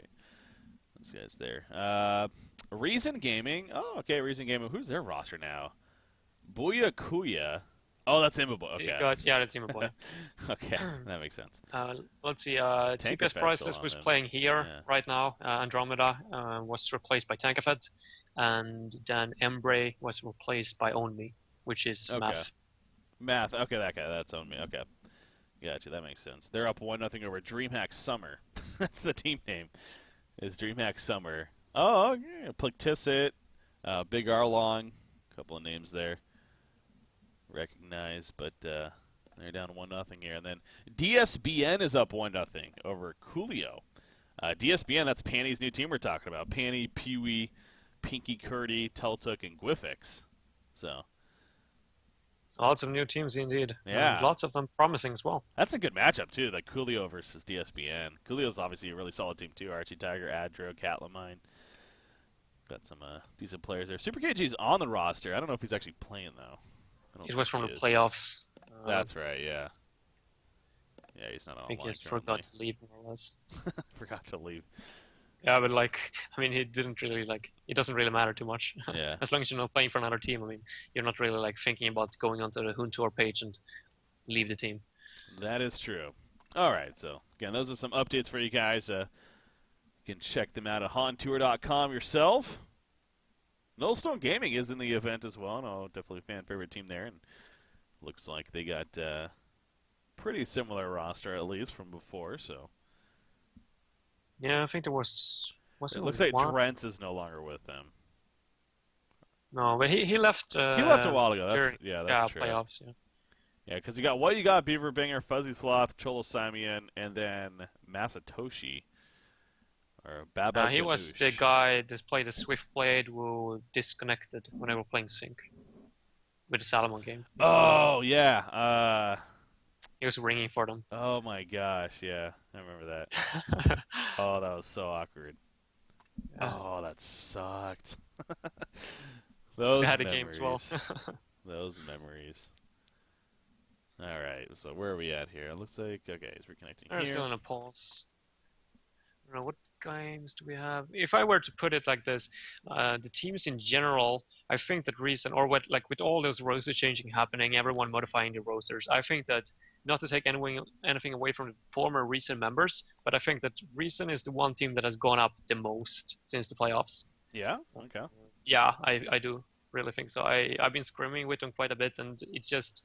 Those guys there. Reason Gaming. Oh, okay, Reason Gaming. Who's their roster now? Booyah Kuya. Oh, that's Immoboy. Okay. Yeah, that's Immoboy. Okay, that makes sense. Let's see. TPS Priceless was playing here right now. Andromeda was replaced by Tankafet, and then Embrace was replaced by Own Me, which is Math. Math. Okay, that guy. That's Own Me. Okay. Gotcha. That makes sense. They're up 1-0 over DreamHack Summer. That's the team name. Is DreamHack Summer. Oh, okay. Plictissit, Big Arlong. A couple of names there. Recognize, but they're down 1-0 here. And then DSBN is up 1-0 over Coolio. DSBN, that's Panny's new team we're talking about. Panny, Pewee, Pinky Curdy, Teltuk, and Gwyfix. So Lots of new teams indeed. Yeah. Lots of them promising as well. That's a good matchup, too, like Coolio versus DSBN. Coolio's obviously a really solid team, too. Archie Tiger, Adro, Catlamine. Got some decent players there. Super KG's on the roster. I don't know if he's actually playing, though. It was from the playoffs. That's right, yeah. Yeah, he's not online. I think he just forgot to leave, more or less. Forgot to leave. Yeah, but like, I mean, he didn't really like. It doesn't really matter too much. Yeah. As long as you're not playing for another team, I mean, you're not really like thinking about going onto the Hun Tour page and leave the team. That is true. All right, so again, those are some updates for you guys. You can check them out at HonTour.com yourself. Nullstone Gaming is in the event as well. No, definitely a fan favorite team there, and looks like they got pretty similar roster at least from before. So yeah, I think there was. It looks like Drentz is no longer with them. No, but he left. He left a while ago. That's true. Playoffs. Yeah. Yeah, because you got Beaverbinger, Fuzzy Sloth, Cholo Simeon, and then Masatoshi. Or Baba he was the guy that played the Swift Blade who disconnected when they were playing Sync with the Salomon game. Oh, yeah. He was ringing for them. Oh, my gosh, yeah. I remember that. Oh, that was so awkward. Yeah. Oh, that sucked. Those we had memories. A game as well. Those memories. All right, so where are we at here? It looks like, okay, he's reconnecting here. We're still in a pause. I don't know, what games do we have? If I were to put it like this, the teams in general, I think that with all those rosters changing happening, everyone modifying the rosters, I think that, not to take anything away from the former recent members, but I think that Reason is the one team that has gone up the most since the playoffs. Yeah? Okay. Yeah, I do really think so. I've been scrimming with them quite a bit, and it's just,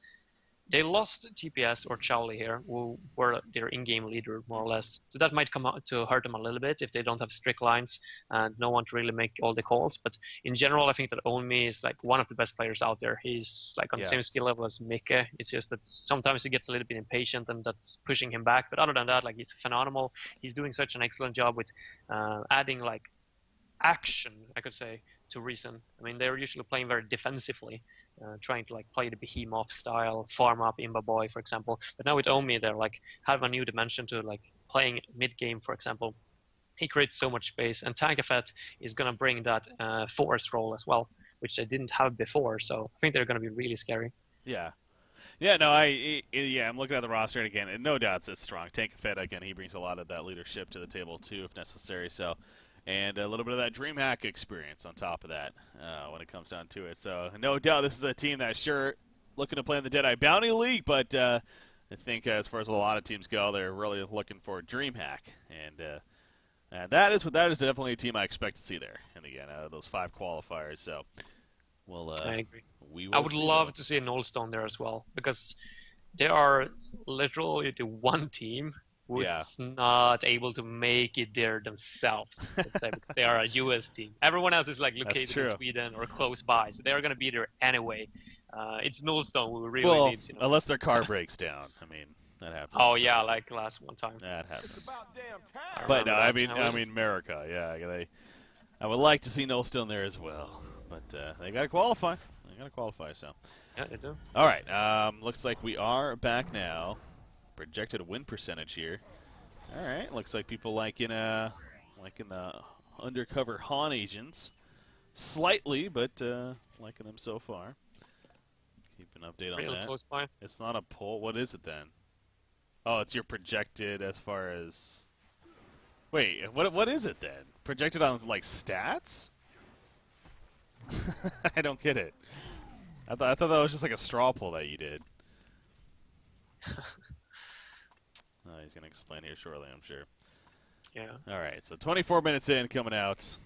they lost TPS or Chowley here, who were their in-game leader, more or less. So that might come out to hurt them a little bit if they don't have strict lines and no one to really make all the calls. But in general, I think that Onmi is like one of the best players out there. He's like on the same skill level as Mike. It's just that sometimes he gets a little bit impatient and that's pushing him back. But other than that, like, he's phenomenal. He's doing such an excellent job with adding like action, I could say, to Reason. I mean, they're usually playing very defensively, trying to like play the behemoth style, farm up Imba Boy, for example. But now with Omi, they're like have a new dimension to like playing mid game, for example. He creates so much space, and Tankafet is gonna bring that force role as well, which they didn't have before. So I think they're gonna be really scary. Yeah. Yeah, no, I'm looking at the roster again, and no doubt it's strong. Tankafet, again, he brings a lot of that leadership to the table too, if necessary. So. And a little bit of that DreamHack experience on top of that when it comes down to it. So no doubt this is a team that's sure looking to play in the Deadeye Bounty League, but I think as far as a lot of teams go, they're really looking for DreamHack. And that is definitely a team I expect to see there. And again, those 5 qualifiers. So I agree. I would love to see a Nullstone there as well, because they are literally the one team who's not able to make it there themselves, let's say, because they are a US team. Everyone else is like located in Sweden or close by, so they're going to be there anyway. It's Nullstone who really needs, unless their car breaks down. I mean, that happens. Oh, yeah, like last one time. That happens. It's about damn time. But no, I mean, America, yeah. I would like to see Nullstone there as well, but they got to qualify. So. Yeah, they do. All right, looks like we are back now. Projected win percentage here. All right, looks like people liking the undercover Han agents slightly, but liking them so far. Keep an update on that. Close by. It's not a poll. What is it then? Oh, it's your projected as far as. Wait, what is it then? Projected on like stats? I don't get it. I thought that was just like a straw poll that you did. He's going to explain here shortly, I'm sure. Yeah. All right, so 24 minutes in, coming out.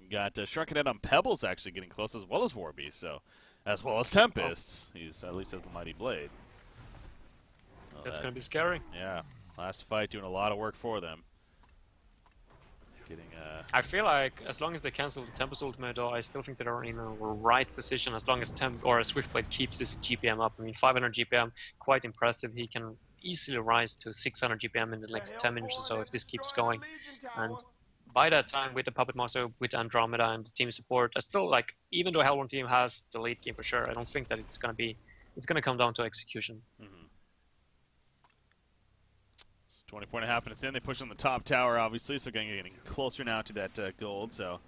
We got Shrunken Head on Pebbles actually getting close, as well as Warby, so as well as Tempest. He's at least has the Mighty Blade. Oh, that's going to be scary. Yeah. Last fight doing a lot of work for them. I feel like as long as they cancel the Tempest ultimate, though, I still think they are in a right position as long as Swiftblade keeps this GPM up. I mean, 500 GPM, quite impressive. He can easily rise to 600 GPM in the next 10 minutes or so if this keeps going. And by that time, with the Puppet Master, with Andromeda and the team support, I still, like, even though Hellborn team has the late game for sure, I don't think that it's going to be it's going to come down to execution. 24.5 minutes in. They push on the top tower, obviously, so getting closer now to that gold. So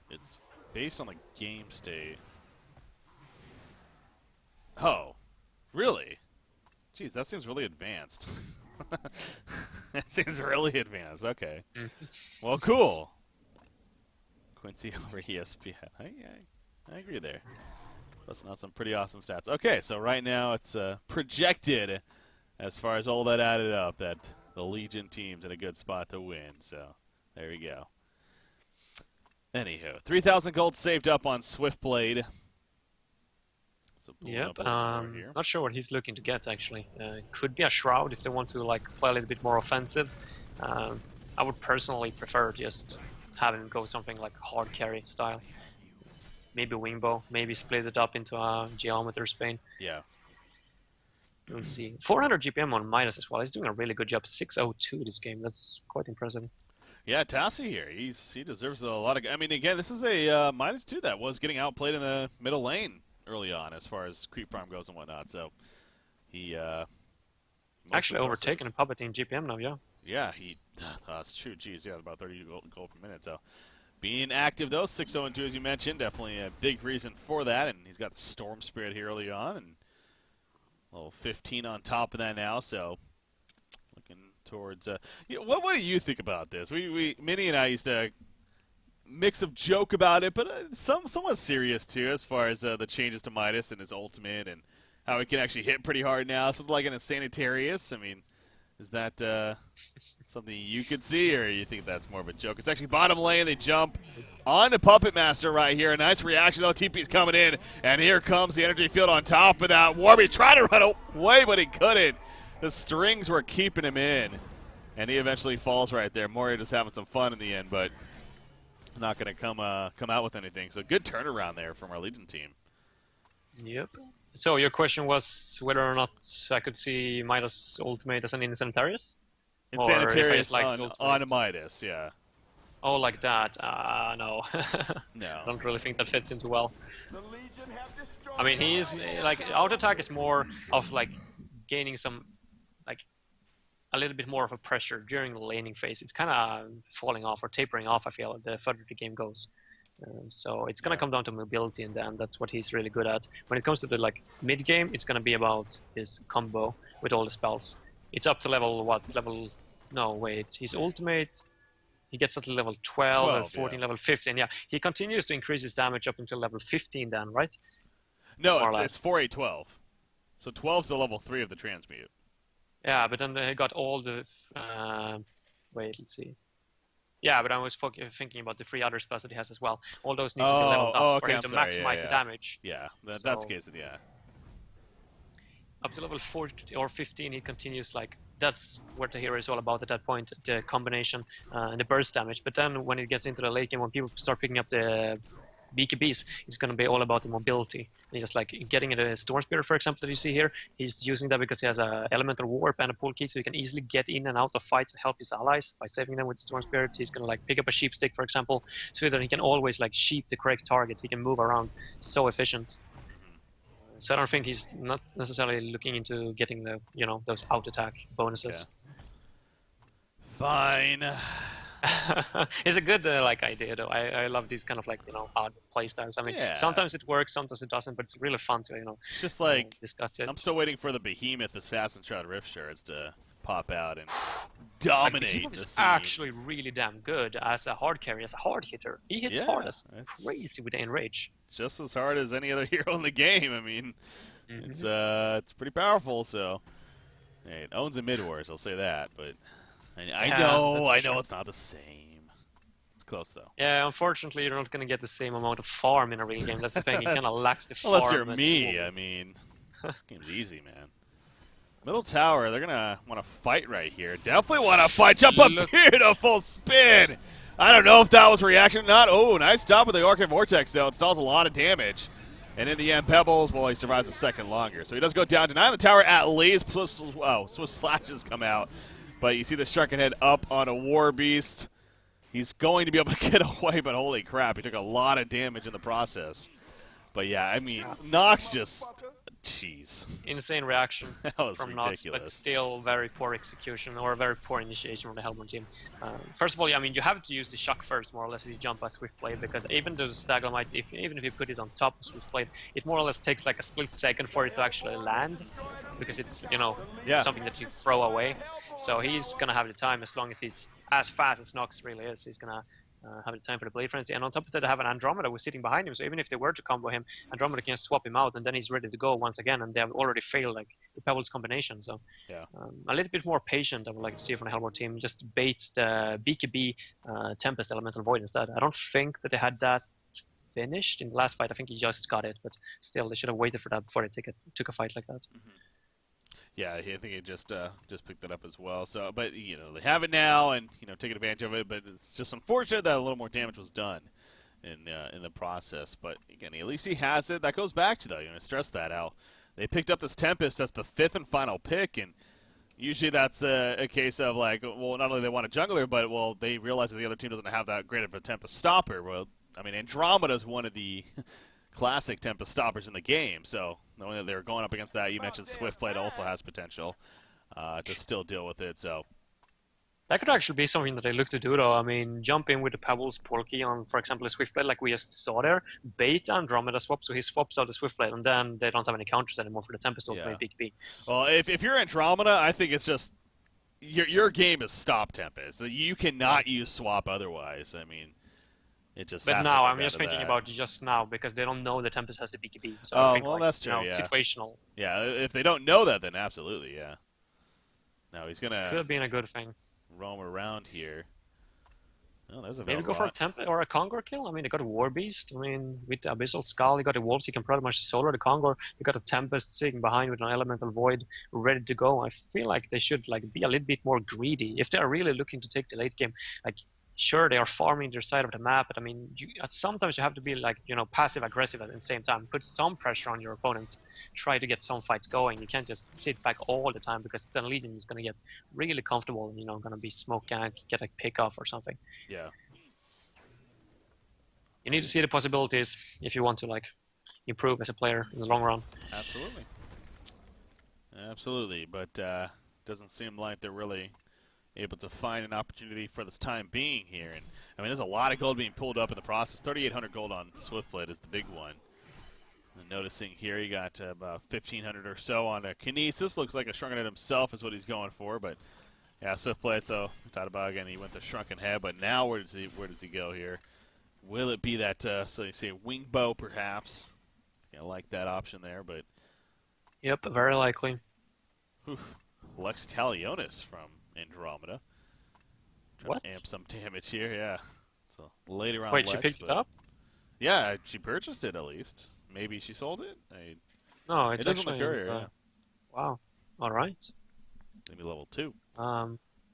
it's based on the game state. Oh, really? Jeez, that seems really advanced. That seems really advanced. Okay. Well, cool. Quincy over ESPN. I agree there. That's not some pretty awesome stats. Okay, so right now it's projected, as far as all that added up, that the Legion team's in a good spot to win. So there we go. Anywho, 3,000 gold saved up on Swiftblade. So yep, not sure what he's looking to get, actually. Could be a Shroud if they want to like play a little bit more offensive. I would personally prefer just having him go something like hard carry style. Maybe Wingbow, maybe split it up into a Geometer Spain. Yeah. We'll see. 400 GPM on Midas as well. He's doing a really good job. 602 this game. That's quite impressive. Yeah, Tassi here. He deserves a lot of. I mean, again, this is a -2 that was getting outplayed in the middle lane early on as far as creep farm goes and whatnot. So he actually overtaken a Puppet in GPM now. Yeah. Yeah, that's true. Jeez, yeah, about 30 gold per minute. So being active though, 6-0-2 as you mentioned, definitely a big reason for that. And he's got the Storm Spirit here early on, and a little 15 on top of that now. So looking towards. What do you think about this? Minnie and I used to mix of joke about it, but somewhat serious too, as far as the changes to Midas and his ultimate and how it can actually hit pretty hard now. Something like in a Sanitarius. I mean, is that something you could see, or you think that's more of a joke? It's actually bottom lane. They jump on the Puppet Master right here. A nice reaction, though. TP's coming in, and here comes the energy field on top of that. Warby tried to run away, but he couldn't. The strings were keeping him in, and he eventually falls right there. Moria just having some fun in the end, but not going to come out with anything. So good turnaround there from our Legion team. Yep. So your question was whether or not I could see Midas ultimate as an Sanitarius? In Sanitarius on Midas, yeah. Oh, like that? No. No. I don't really think that fits into well. I mean, he's like auto attack is more of like gaining some like a little bit more of a pressure during the laning phase. It's kind of falling off or tapering off, I feel, the further the game goes. So it's going to come down to mobility, and then that's what he's really good at. When it comes to the like mid game, it's going to be about his combo with all the spells. It's up to level what? No, wait. His ultimate, he gets up to level 12 and 14, yeah. Level 15. Yeah, he continues to increase his damage up until level 15 then, right? No, it's 4-8-12. So 12's the level 3 of the transmute. Yeah, but then he got all the... wait, let's see. Yeah, but I was thinking about the 3 other spells that he has as well. All those need to be leveled up for him to maximize the damage. Yeah, that's the case, yeah. Up to level 14 or 15, he continues like... That's what the hero is all about at that point, the combination and the burst damage. But then when it gets into the late game, when people start picking up the BKBs, it's going to be all about the mobility. And just like getting a Storm Spirit, for example, that you see here, he's using that because he has a Elemental Warp and a Pull Key, so he can easily get in and out of fights and help his allies by saving them with Storm Spirit. He's going to like pick up a Sheep Stick, for example, so that he can always like sheep the correct target. He can move around so efficient. So I don't think he's not necessarily looking into getting the, those out attack bonuses. Yeah. Fine. It's a good idea though. I love these kind of odd play styles. I mean, sometimes it works, sometimes it doesn't, but it's really fun to It's just like discuss it. I'm still waiting for the Behemoth Assassin Shroud Rift shards to pop out and dominate Behemoth the is scene. actually really damn good as a hard carry, as a hard hitter. He hits hard as crazy with the Enrage. It's just as hard as any other hero in the game. I mean, it's pretty powerful. So it owns a mid wars, I'll say that, but. I know it's not the same. It's close, though. Yeah, unfortunately, you're not going to get the same amount of farm in a real game. That's the thing. It kind of lacks the farm. Unless you're me. I mean, this game's easy, man. Middle tower, they're going to want to fight right here. Definitely want to fight. Jump up, beautiful spin. I don't know if that was reaction or not. Oh, nice job with the Arcane Vortex, though. It stalls a lot of damage. And in the end, Pebbles, well, he survives a second longer. So he does go down, denying the tower at least. Swift slashes come out. But you see the Sharken Head up on a War Beast. He's going to be able to get away, but holy crap, he took a lot of damage in the process. But yeah, I mean, Nox just, jeez. Insane reaction from Nox, but still very poor execution or very poor initiation from the Helmut team. First of all, I mean, you have to use the shock first, more or less, if you jump a Swift Blade, because even those Staglamites, even if you put it on top of Swift Blade, it more or less takes like a split second for it to actually land, because it's, you know, something that you throw away. So he's gonna have the time, as long as he's as fast as Nox really is, he's gonna have the time for the Blade Frenzy. And on top of that, they have an Andromeda who's sitting behind him, so even if they were to combo him, Andromeda can swap him out, and then he's ready to go once again, and they have already failed like the Pebbles combination. So a little bit more patient, I would like to see from the Helmut team. Just bait the BKB Tempest Elemental Void instead. I don't think that they had that finished in the last fight. I think he just got it, but still, they should have waited for that before they took a fight like that. Yeah, I think he just picked it up as well. So, but you know, they have it now, and you know, taking advantage of it. But it's just unfortunate that a little more damage was done in the process. But again, at least he has it. That goes back to, though, you know, stress that out. They picked up this Tempest as the 5th and final pick, and usually that's a case of like, well, not only they want a jungler, but well, they realize that the other team doesn't have that great of a Tempest stopper. Well, I mean, Andromeda is one of the classic Tempest stoppers in the game, so knowing that they're going up against that, you mentioned Swiftblade also has potential to still deal with it. So that could actually be something that they look to do, though. I mean, jump in with the Pebbles Porky on, for example, a Swiftblade like we just saw there, bait Andromeda swap, so he swaps out the Swiftblade, and then they don't have any counters anymore for the Tempest to play BKB. Well, if you're Andromeda, I think it's just your game is stop Tempest. You cannot use swap otherwise. I mean, it just. But now I'm just thinking about just now because they don't know the Tempest has the BKB. So I think, well, like, that's true. You know, situational. Yeah, if they don't know that, then absolutely, yeah. No, he's gonna. Could have been a good thing. Roam around here. Oh, there's a maybe go for a Tempest or a Kongor kill. I mean, they got a War Beast. I mean, with the Abyssal Skull, you got the Wolves. You can pretty much solo the Kongor. You got a Tempest sitting behind with an Elemental Void ready to go. I feel like they should like be a little bit more greedy if they are really looking to take the late game. Like, sure, they are farming their side of the map, but I mean, sometimes you have to be like, you know, passive aggressive at the same time. Put some pressure on your opponents. Try to get some fights going. You can't just sit back all the time because then Legion is going to get really comfortable and, you know, going to be smoke gank, get a pick off or something. Yeah. You need to see the possibilities if you want to like improve as a player in the long run. Absolutely. Absolutely, but doesn't seem like they're really able to find an opportunity for this time being here. And I mean, there's a lot of gold being pulled up in the process. 3,800 gold on Swiftblade is the big one. And noticing here, you got about 1,500 or so on a Kinesis. Looks like a Shrunken Head himself is what he's going for, but yeah, Swiftblade. So we talked about again, he went to Shrunken Head, but now where does he go here? Will it be that so you say wing bow perhaps? I like that option there, but yep, very likely. Lex Talionis from Andromeda. Trying to amp some damage here, yeah. So later on. Wait, Lex, she picked it up? Yeah, she purchased it at least. Maybe she sold it? No, it doesn't look courier, yeah. Wow. Alright. Maybe level 2.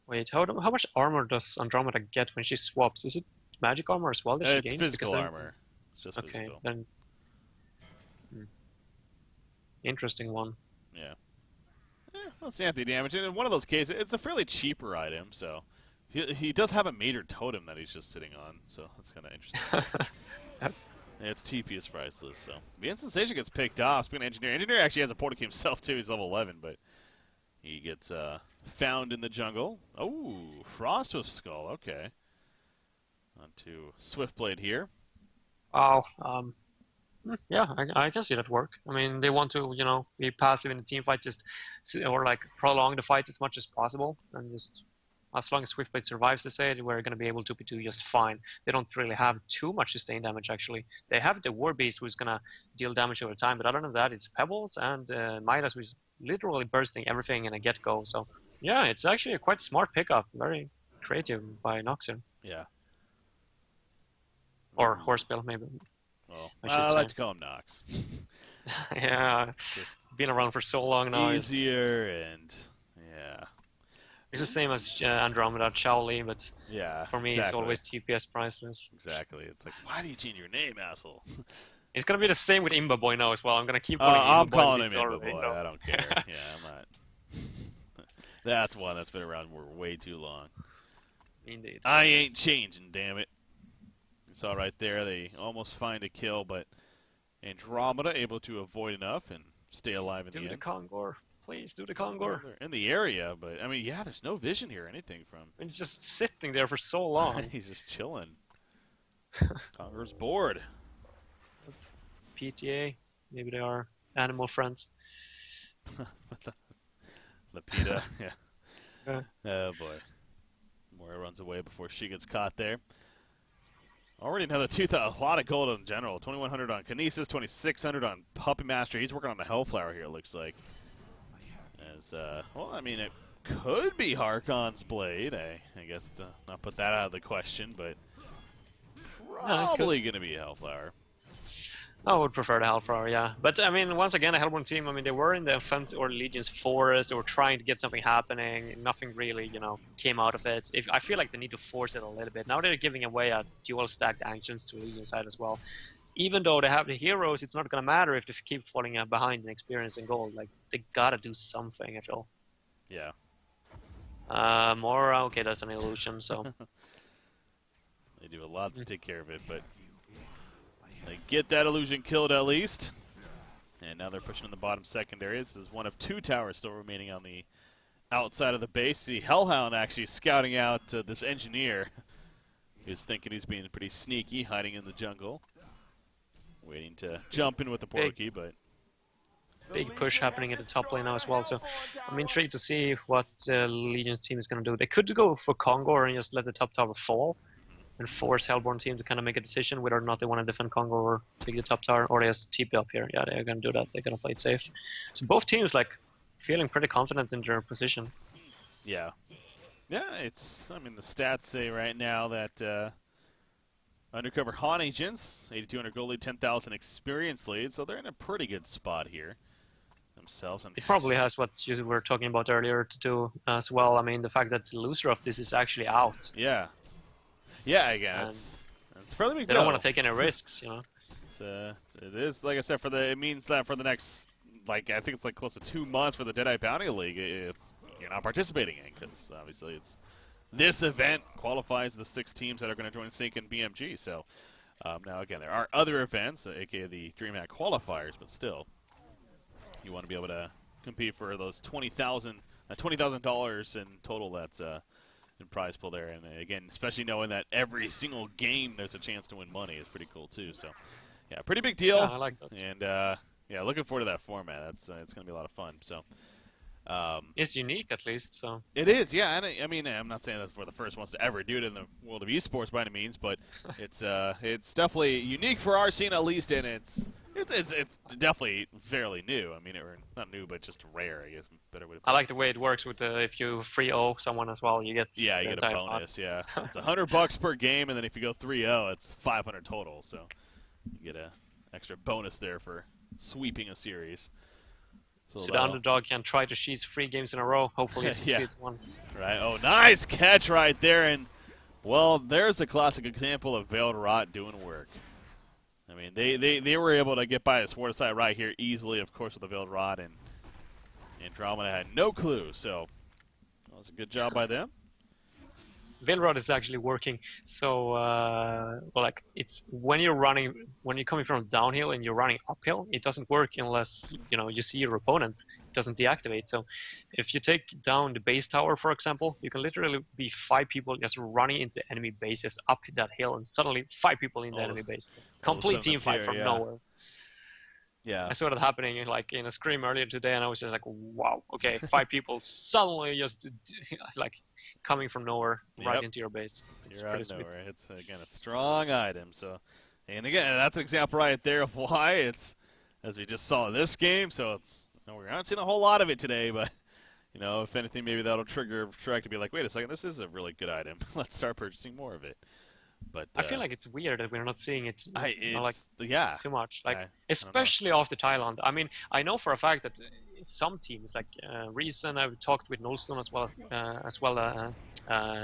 Wait, how much armor does Andromeda get when she swaps? Is it magic armor as well that she gains? It's physical armor. It's just okay, physical. Then interesting one. Yeah. Let's amp the damage. And in one of those cases, it's a fairly cheaper item, so he does have a major totem that he's just sitting on, so that's kind of interesting. Yep. Yeah, it's TP is priceless, so the Sensation gets picked off. Speaking of Engineer, Engineer actually has a Portakey himself too. He's level 11, but he gets found in the jungle. Oh, Frostwolf Skull. Okay. On to Swiftblade here. Oh, yeah, I can see that work. I mean, they want to, you know, be passive in the team fight, or like prolong the fights as much as possible, and just as long as Swiftblade survives, they say, we're going to be able to do just fine. They don't really have too much sustained damage, actually. They have the War Beast, who's going to deal damage over time, but other than that, it's Pebbles and Midas, who's literally bursting everything in a get-go. So, yeah, it's actually a quite smart pickup. Very creative by Noxian. Yeah. Or Horsebill, maybe. Well, I like to call him Nox. Yeah, just been around for so long now. Easier and, yeah. It's the same as Andromeda, Chowli, but yeah, for me it's always TPS priceless. Exactly. It's like, why do you change your name, asshole? It's going to be the same with Imba Boy now as well. I'm going to keep calling him Imba Boy. I don't care. Yeah, I'm not. That's one that's been around for way too long. Indeed. I ain't changing, damn it. You saw right there, they almost find a kill, but Andromeda able to avoid enough and stay alive in the end. Do the Kongor. Please do the Kongor. They're in the area, but, I mean, yeah, there's no vision here or anything from... He's just sitting there for so long. He's just chilling. Kongor's bored. PTA. Maybe they are animal friends. Lapita, yeah. Oh, boy. Moira runs away before she gets caught there. Already another 2,000, a lot of gold in general. 2,100 on Kinesis, 2,600 on Puppy Master. He's working on the Hellflower here, it looks like. As, well, I mean, it could be Harkon's Blade. I guess to not put that out of the question, but probably going to be a Hellflower. I would prefer the Hellflower, yeah. But, I mean, once again, the Hellborn team, I mean, they were in the offense or Legion's forest. They were trying to get something happening. Nothing really, you know, came out of it. I feel like they need to force it a little bit. Now they're giving away a dual-stacked Ancients to Legion side as well. Even though they have the heroes, it's not going to matter if they keep falling behind in experience and gold. Like, they got to do something, I feel. Yeah. Moira, okay, that's an illusion, so... They do a lot to take care of it, but... They get that illusion killed at least. And now they're pushing in the bottom secondary. This is one of 2 towers still remaining on the outside of the base. The Hellhound actually scouting out this engineer. He's thinking he's being pretty sneaky, hiding in the jungle. Waiting to jump in with the Porky, but... Big push happening at the top lane now as well, so I'm intrigued to see what Legion's team is going to do. They could go for Kongor and just let the top tower fall. And force Hellborn team to kind of make a decision whether or not they want to defend Kongor or take the top tower, or they just TP up here. Yeah, they're going to do that. They're going to play it safe. So both teams, like, feeling pretty confident in their position. Yeah. Yeah, it's, I mean, the stats say right now that Undercover Han Agents, 8,200 gold lead, 10,000 experience lead, so they're in a pretty good spot here themselves. And it probably has what you were talking about earlier to do as well. I mean, the fact that the loser of this is actually out. Yeah. Yeah, again, it's fairly big deal. They don't want to take any risks, you know. It is, like I said, it means that for the next, like, I think it's like close to 2 months for the Deadeye Bounty League, you're not participating in, because obviously it's this event qualifies the 6 teams that are going to join Sync and BMG. So now again, there are other events, aka the DreamHack qualifiers, but still, you want to be able to compete for those $20,000 in total. That's in prize pool there, and again, especially knowing that every single game there's a chance to win money is pretty cool too. So, yeah, pretty big deal. Yeah, I like that. And yeah, looking forward to that format. That's it's going to be a lot of fun. So, it's unique at least. So it is, yeah. And I mean, I'm not saying that's we're the first ones to ever do it in the world of esports by any means, but it's definitely unique for our scene at least, and it's definitely fairly new. I mean, or not new, but just rare, I guess. Better way to put I like the way it works with if you 3-0 someone as well, you get you get a bonus. Yeah, it's $100 per game, and then if you go 3-0, it's 500 total. So you get a extra bonus there for sweeping a series. So the underdog can try to cheese 3 games in a row. Hopefully, he succeeds once. Right. Oh, nice catch right there, and well, there's a classic example of Veiled Rot doing work. I mean, they were able to get by the Sword side right here easily, of course, with the Veiled Rod, and Andromeda had no clue, so that was a good job by them. Veiled Rod is actually working, so well, like it's when you're coming from downhill and you're running uphill, it doesn't work unless you see your opponent. It doesn't deactivate. So if you take down the base tower, for example, you can literally be 5 people just running into enemy bases up that hill, and suddenly 5 people in the enemy base. Complete team fight from nowhere. Yeah, I saw that happening like in a scrim earlier today, and I was just like, wow, okay, 5 people suddenly just like coming from nowhere right into your base. It's You're out of nowhere. It's again a strong item. So, and again, that's an example right there of why it's as we just saw in this game. So we're not seeing a whole lot of it today, but if anything, maybe that'll trigger Shrek to be like, wait a second, this is a really good item. Let's start purchasing more of it. But I feel like it's weird that we're not seeing it too much, especially after Thailand. I mean, I know for a fact that some teams like Reason, I've talked with Nullstone as well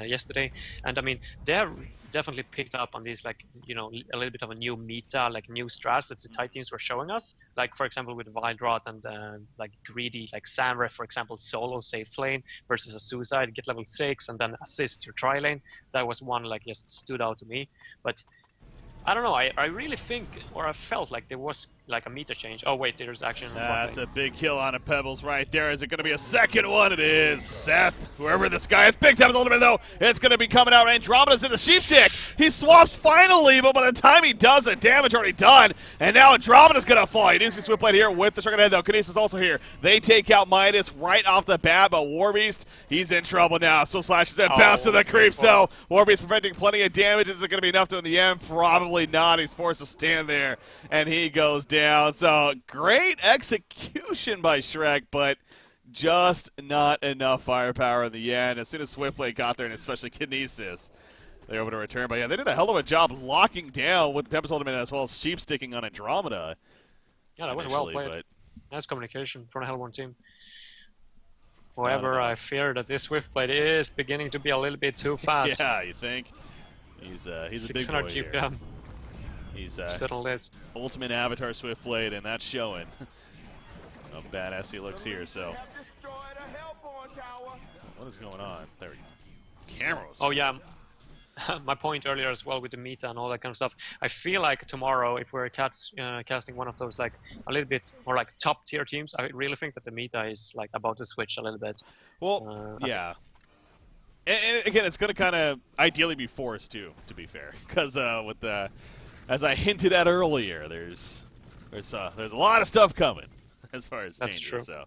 yesterday, and I mean they have definitely picked up on these a little bit of a new meta, like new strats that the Thai teams were showing us, like for example with Wild Rot and like greedy, like Samre, for example, solo safe lane versus a suicide, get level 6 and then assist your tri lane. That was one just stood out to me. But I don't know, I really think, or I felt like there was like a meter change. Oh wait, there's action. That's a big kill on a Pebbles right there. Is it going to be a second one? It is. Seth, whoever this guy is, picked up his ultimate though. It's going to be coming out. Andromeda's in the sheep stick. He swaps finally, but by the time he does, the damage already done. And now Andromeda's going to fall. He needs to swip plate here with the Shrunken Head though. Kinesis also here. They take out Midas right off the bat, but Warbeast, he's in trouble now. So slashes and bounce to the creeps though. Warbeast preventing plenty of damage. Is it going to be enough to in the end? Probably not. He's forced to stand there, and he goes down. So great execution by Shrek, but just not enough firepower in the end. As soon as Swiftblade got there, and especially Kinesis, they're able to return. But yeah, they did a hell of a job locking down with the Tempest Ultimate as well as sheep sticking on Andromeda. Yeah, that was well played. But nice communication from the Hellborn team. However, I fear that this Swiftblade is beginning to be a little bit too fast. Yeah, you think? He's a big boy GPM. here. He's ultimate avatar Swiftblade, and that's showing how badass he looks here. So, what is going on? There we go. Cameras. Oh yeah, my point earlier as well with the meta and all that kind of stuff. I feel like tomorrow, if we're casting one of those like a little bit more like top tier teams, I really think that the meta is like about to switch a little bit. Well, yeah. And again, it's going to kind of ideally be forced too, to be fair, because with the, as I hinted at earlier, there's a lot of stuff coming as far as changes. That's true. So,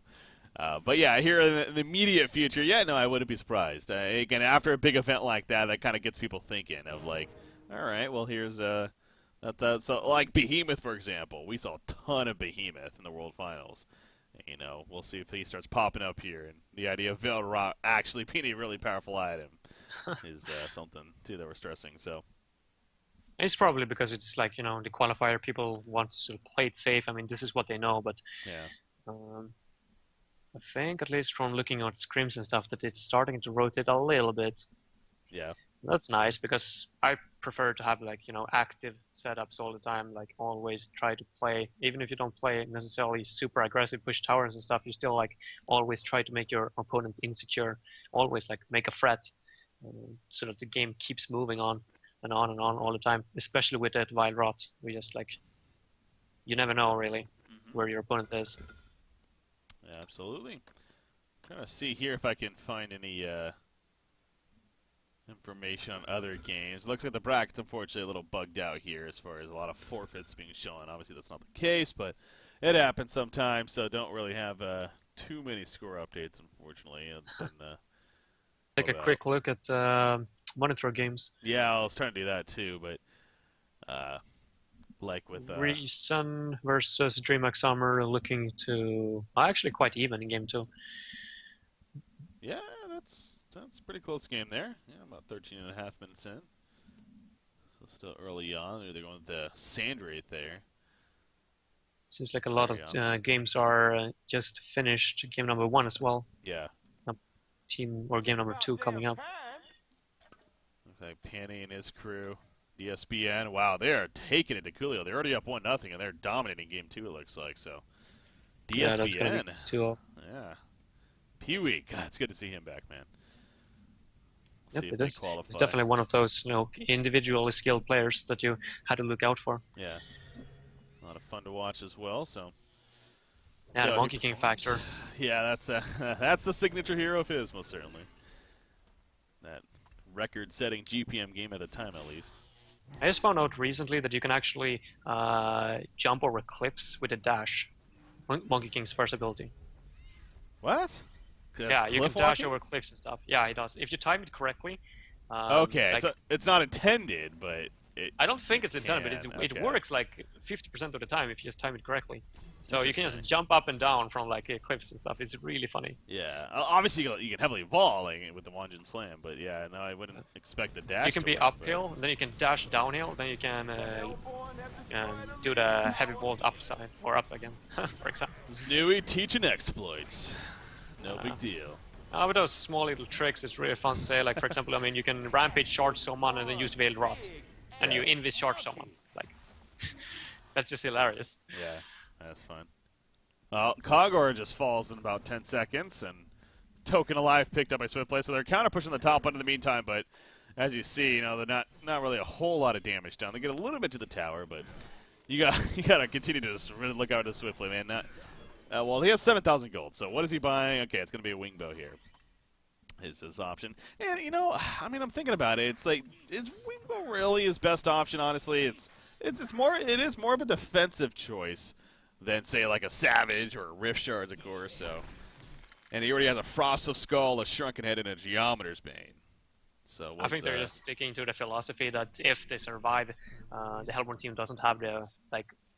but yeah, here in the immediate future, yeah, no, I wouldn't be surprised. Again, after a big event like that, that kind of gets people thinking of like, all right, well, here's so like Behemoth, for example. We saw a ton of Behemoth in the World Finals. You know, we'll see if he starts popping up here, and the idea of Veiled Rock actually being a really powerful item is something too that we're stressing. So it's probably because it's like, you know, the qualifier people want to play it safe. I mean, this is what they know, but yeah. I think at least from looking at scrims and stuff that it's starting to rotate a little bit. Yeah. That's nice because I prefer to have like, you know, active setups all the time, like always try to play, even if you don't play necessarily super aggressive push towers and stuff, you still like always try to make your opponents insecure, always like make a threat so that the game keeps moving on and on and on all the time, especially with that Wild Rot. We just like, you never know really where your opponent is. Yeah, absolutely. Trying to see here if I can find any information on other games. Looks like the bracket's unfortunately a little bugged out here as far as a lot of forfeits being shown. Obviously that's not the case, but it happens sometimes, so don't really have too many score updates, unfortunately. Take a quick look at monitor games. Yeah, I was trying to do that too, but like with Reason versus DreamHack Summer looking to actually quite even in game 2. Yeah, that's a pretty close game there. Yeah, about 13.5 minutes in. So still early on. They're going to sand rate there. Seems like a lot of games are just finished. Game number 1 as well. Yeah. Team or game number 2 coming up. Looks like Panny and his crew. DSBN. Wow, they are taking it to Coolio. They're already up 1-0, and they're dominating game 2, it looks like. So DSBN. Yeah, that's gonna be 2-0. Yeah. Pee-wee. God, it's good to see him back, man. Yep, it is. It's definitely one of those, you know, individually skilled players that you had to look out for. Yeah, a lot of fun to watch as well. So, yeah, the Monkey King factor. Yeah, that's the signature hero of his, most certainly. That record-setting GPM game at the time, at least. I just found out recently that you can actually jump over cliffs with a dash. Monkey King's first ability. What? Yeah, you can dash over cliffs and stuff. Yeah, he does. If you time it correctly. Okay, like, so it's not intended, but I don't think it's intended, but it works like 50% of the time if you just time it correctly. So you can just jump up and down from like cliffs and stuff. It's really funny. Yeah, obviously you can heavily ball like, with the Wanjin Slam, but yeah, no, I wouldn't expect the dash. You can be uphill, then you can dash downhill, then you can do the heavy vault upside or up again, for example. Znui teaching exploits. No big deal. With those small little tricks, it's really fun to say. Like, for example, I mean, you can rampage charge someone and then use Veiled Rot. And you invis charge someone. Like, that's just hilarious. Yeah, that's fun. Well, Kogor just falls in about 10 seconds, and Token Alive picked up by Swiftplay, so they're kind of pushing the top one in the meantime, but as you see, you know, they're not really a whole lot of damage done. They get a little bit to the tower, but You gotta continue to just really look out at Swiftly, man. Well, he has 7,000 gold. So what is he buying? Okay, it's gonna be a wingbow here. Is his option, and you know, I mean, I'm thinking about it. It's like, is wingbow really his best option? Honestly, it is more of a defensive choice than say like a Savage or a Rift Shards, of course. So, and he already has a Frost of Skull, a Shrunken Head, and a Geometer's Bane. So I think they're just sticking to the philosophy that if they survive, the Hellborn team doesn't have the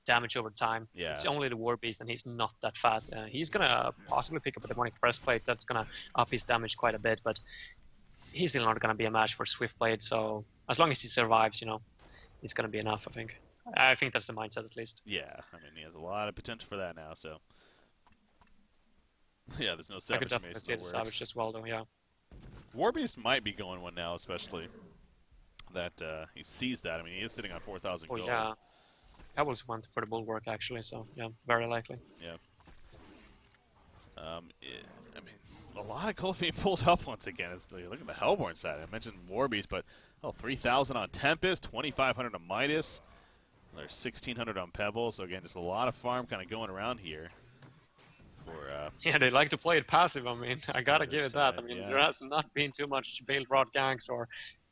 damage over time. Yeah. It's only the War Beast, and he's not that fat. He's gonna possibly pick up a Demonic Breastplate. That's gonna up his damage quite a bit, but he's still not gonna be a match for Swiftblade. So as long as he survives, you know, it's gonna be enough. I think that's the mindset at least. Yeah, I mean, he has a lot of potential for that now. So yeah, there's no Savage. I could definitely see the Savage as well, though. Yeah. Warbeast might be going one now, especially that he sees that. I mean, he is sitting on 4,000 gold. Oh yeah. Pebbles went for the Bulwark actually, so yeah, very likely. Yeah. I mean, a lot of gold being pulled up once again. Look at the Hellborn side. I mentioned Warbeast, but 3,000 on Tempest, 2,500 on Midas. There's 1,600 on Pebble. So again, just a lot of farm kind of going around here. Yeah, they like to play it passive. I mean, I gotta give it that. I mean, yeah. there has not been too much Veiled Rod ganks or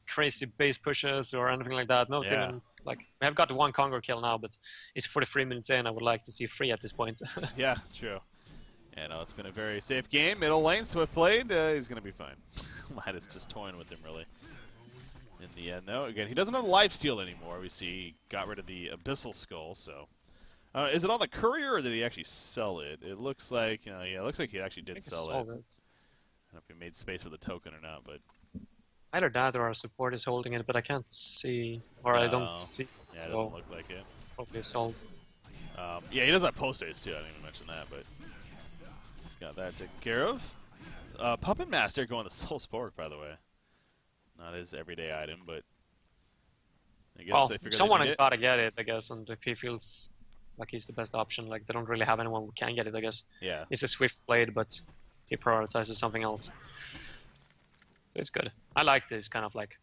crazy base pushes or anything like that. No, even, like, we have got one Conquer kill now, but it's 43 minutes in. I would like to see 3 at this point. Yeah, true. Yeah, no, it's been a very safe game. Middle lane, Swiftblade, he's going to be fine. Midas just toying with him, really. In the end, though, again, he doesn't have lifesteal anymore. We see he got rid of the Abyssal Skull, so... is it on the courier, or did he actually sell it? It looks like, yeah, it looks like he actually did sell it. I don't know if he made space for the token or not, but... Either that or our support is holding it, but I can't see, or I don't see. Yeah, so it doesn't look like it. Probably sold. Yeah, he does have post haste too. I didn't even mention that, but he's got that taken care of. Puppet Master going to Soul Spork, by the way. Not his everyday item, but I guess they figured someone gotta get it, I guess, and if he feels like he's the best option, like they don't really have anyone who can get it, I guess. Yeah. It's a Swiftblade, but he prioritizes something else. So it's good. I like this kind of like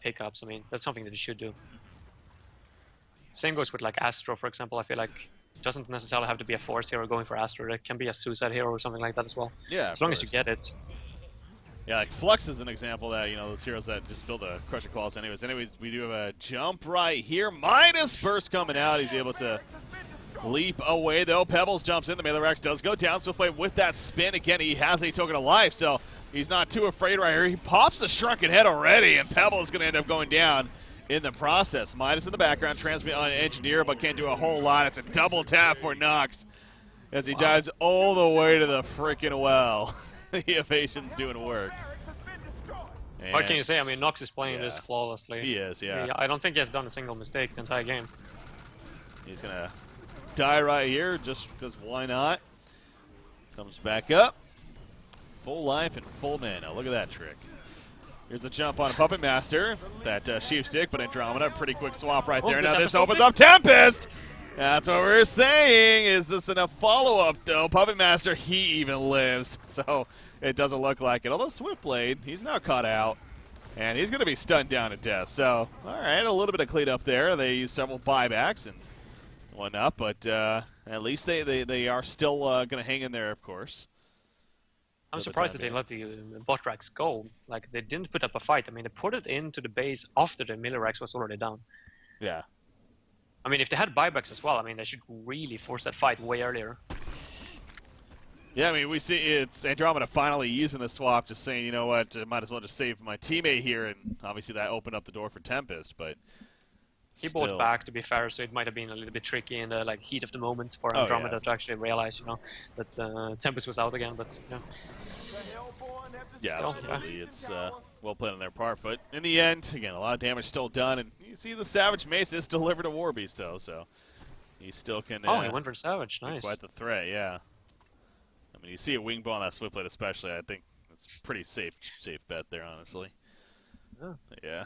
pickups. I mean, that's something that you should do. Same goes with like Astro, for example. I feel like it doesn't necessarily have to be a Force hero going for Astro. It can be a Suicide hero or something like that as well. Yeah. As long as you get it. Yeah, like Flux is an example that, you know, those heroes that just build a Crusher Claws anyways. We do have a jump right here. Midas burst coming out. He's able to leap away, though. Pebbles jumps in. The Melee Rex does go down. Swiftblade with that spin. Again, he has a token of life, so he's not too afraid right here. He pops the Shrunken Head already, and Pebble is going to end up going down in the process. Midas in the background, transmit on Engineer, but can't do a whole lot. It's a double tap for Nox as he dives all the way to the freaking well. The evasion's doing work. And what can you say? I mean, Nox is playing this flawlessly. He is, yeah. I don't think he has done a single mistake the entire game. He's going to die right here just because why not? Comes back up. Full life and full mana. Look at that trick. Here's the jump on Puppet Master. That sheep stick, but Andromeda. Pretty quick swap right there. Now this opens up Tempest! That's what we're saying. Is this in a follow-up, though? Puppet Master, he even lives. So it doesn't look like it. Although Swiftblade, he's now caught out. And he's going to be stunned down to death. So, all right, a little bit of cleanup there. They use several buybacks and whatnot. But at least they are still going to hang in there, of course. I'm surprised that they let the Botrax go. Like, they didn't put up a fight. I mean, they put it into the base after the Millirex was already down. Yeah. I mean, if they had buybacks as well, I mean, they should really force that fight way earlier. Yeah, I mean, we see it's Andromeda finally using the swap, just saying, you know what, I might as well just save my teammate here, and obviously that opened up the door for Tempest, but he bought back, to be fair, so it might have been a little bit tricky in the heat of the moment for Andromeda to actually realize, you know, that Tempest was out again, but yeah. Yeah, absolutely. It's well played on their part, but in the end, again, a lot of damage still done, and you see the Savage Mace is delivered to Warbeast, though, so he still can... he went for Savage, nice. Quite the threat, yeah. I mean, you see a Wingbow on that Swiftblade especially, I think it's a pretty safe bet there, honestly. Yeah.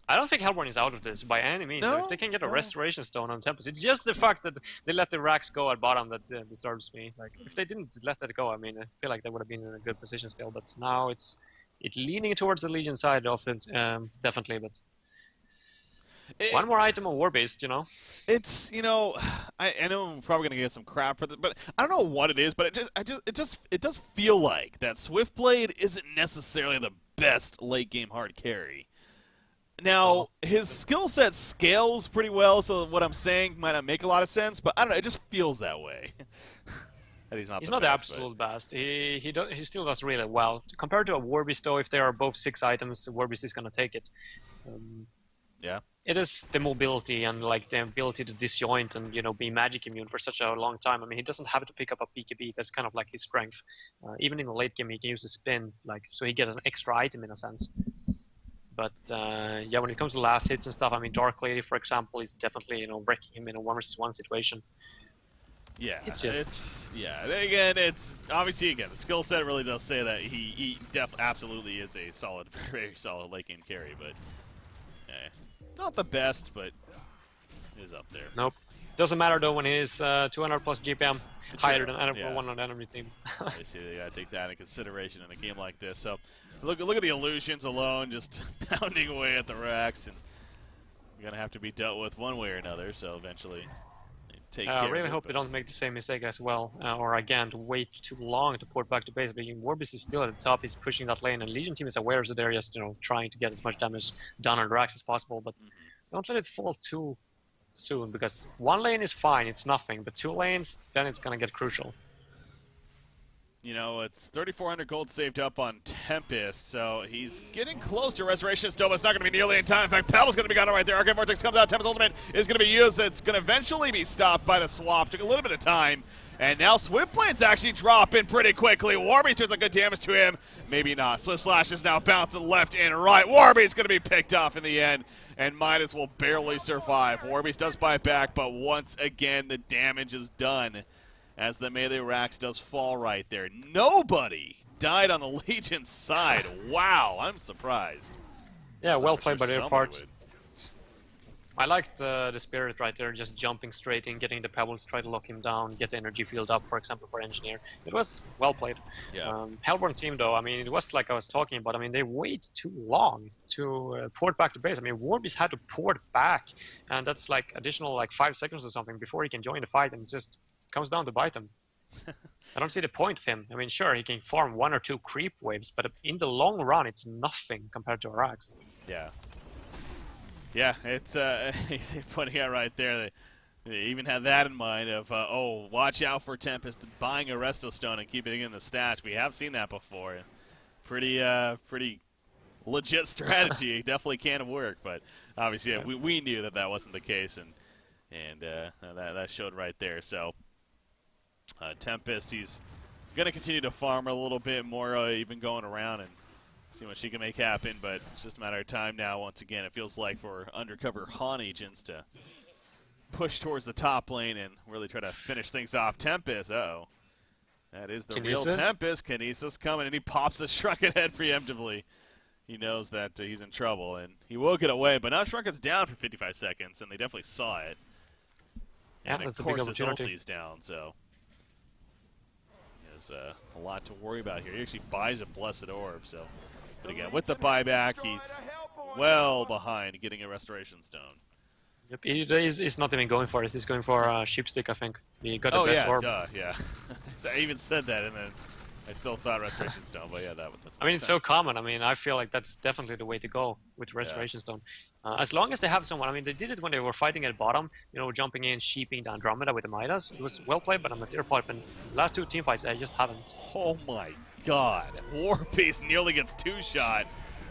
I don't think Hellborn is out of this by any means. So if they can get a Restoration Stone on Tempest, it's just the fact that they let the Rax go at bottom that disturbs me. Like, if they didn't let that go, I mean, I feel like they would have been in a good position still. But now it's leaning towards the Legion side of it, definitely. But One more item on War Beast, you know. It's I know I'm probably gonna get some crap for this, but I don't know what it is, but it does feel like that Swiftblade isn't necessarily the best late game hard carry. Now his skill set scales pretty well, so what I'm saying might not make a lot of sense, but I don't know, it just feels that way. That he's not the absolute best. He still does really well compared to a War Beast though. If they are both 6 items, War Beast is gonna take it. Yeah. It is the mobility and like the ability to disjoint and be magic immune for such a long time. I mean, he doesn't have to pick up a PKB. That's kind of like his strength. Even in the late game, he can use the spin, like so he gets an extra item in a sense. But yeah, when it comes to last hits and stuff, I mean, Dark Lady, for example, is definitely wrecking him in a 1v1 situation. Yeah, it's it's obviously the skill set really does say that he absolutely is a solid, very solid late game carry, but not the best, but is up there. Nope. Doesn't matter though when he's 200 plus GPM, higher than anyone on the enemy team. I see they gotta take that in consideration in a game like this. So look at the illusions alone, just pounding away at the racks, and you're gonna have to be dealt with one way or another. So eventually, take care. I really hope they don't make the same mistake as well, or again to wait too long to port back to base. But Warbeast is still at the top. He's pushing that lane, and Legion team is aware, so they're just trying to get as much damage done on the racks as possible. But don't let it fall too soon, because 1 lane is fine, it's nothing, but 2 lanes, then it's gonna get crucial. It's 3,400 gold saved up on Tempest, so he's getting close to Restoration still, but it's not going to be nearly in time. In fact, Pavel's going to be gone right there. Arcane Vortex comes out, Tempest Ultimate is going to be used. It's going to eventually be stopped by the swap. Took a little bit of time, and now Swiftblade's actually dropping pretty quickly. Warbeast does a good damage to him. Maybe not. Swift Slash is now bouncing left and right. Warbeast's going to be picked off in the end, and Midas will barely survive. Warbeast does bite back, but once again, the damage is done as the melee racks does fall right there. Nobody died on the Legion's side. Wow, I'm surprised. Yeah, well played by their part. I liked the spirit right there, just jumping straight in, getting the pebbles, try to lock him down, get the energy field up, for example, for Engineer. It was well played. Yeah. Hellborn team, though, I mean, it was like I was talking about. I mean, they wait too long to port back to base. I mean, Warbeast had to port back, and that's like additional 5 seconds or something before he can join the fight, and it just comes down to bite him. I don't see the point of him. I mean, sure, he can farm 1 or 2 creep waves, but in the long run, it's nothing compared to Arax. Yeah. Yeah, it's he's putting it right there. They even had that in mind of, watch out for Tempest buying a Resto Stone and keeping it in the stash. We have seen that before. Pretty legit strategy. It definitely can work, but obviously we knew that wasn't the case, and that showed right there. So Tempest, he's going to continue to farm a little bit more, even going around and see what she can make happen, but it's just a matter of time now. Once again, it feels like for undercover Han agents to push towards the top lane and really try to finish things off. Tempest, that is the real Tempest. Kinesis coming, and he pops the Shrunken head preemptively. He knows that he's in trouble, and he will get away, but now Shrunken's down for 55 seconds, and they definitely saw it. Yeah, and that's of course a big opportunity. His ulti's down, so there's a lot to worry about here. He actually buys a Blessed Orb, so... But again, with the buyback, he's well behind getting a Restoration Stone. Yep, he's not even going for it. He's going for a Sheepstick, I think. He got the best orb. Yeah. So I even said that, and then I still thought Restoration Stone, but yeah, that's I mean, it's so common. I mean, I feel like that's definitely the way to go with Restoration Stone. As long as they have someone, I mean, they did it when they were fighting at bottom, jumping in, sheeping the Andromeda with the Midas. It was well played, but on the tier part, and last 2 teamfights, they just haven't. Oh my God. Warbeast nearly gets 2-shot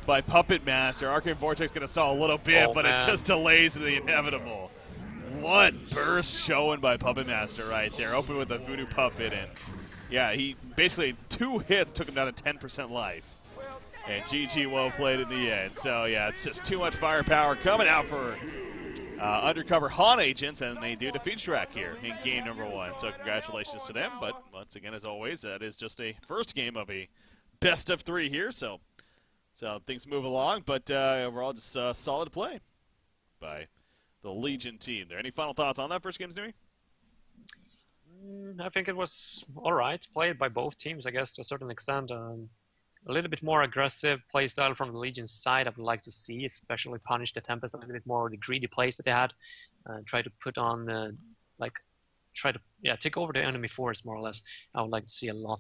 by Puppet Master. Arcane Vortex going to stall a little bit, but it just delays the inevitable. What burst showing by Puppet Master right there. Open with a Voodoo Puppet, and yeah, he basically 2 hits took him down to 10% life. And GG well played in the end. So yeah, it's just too much firepower coming out for undercover Han agents, and they do defeat Shrek here in game number 1. So congratulations to them. But once again, as always, that is just a first game of a best of 3 here. So things move along, but overall just solid play by the Legion team. There any final thoughts on that first game, Snooey? I think it was all right. Played by both teams, I guess, to a certain extent. a little bit more aggressive playstyle from the Legion's side I would like to see, especially punish the Tempest a little bit more, the greedy plays that they had. Try to put on, try to take over the enemy force more or less. I would like to see a lot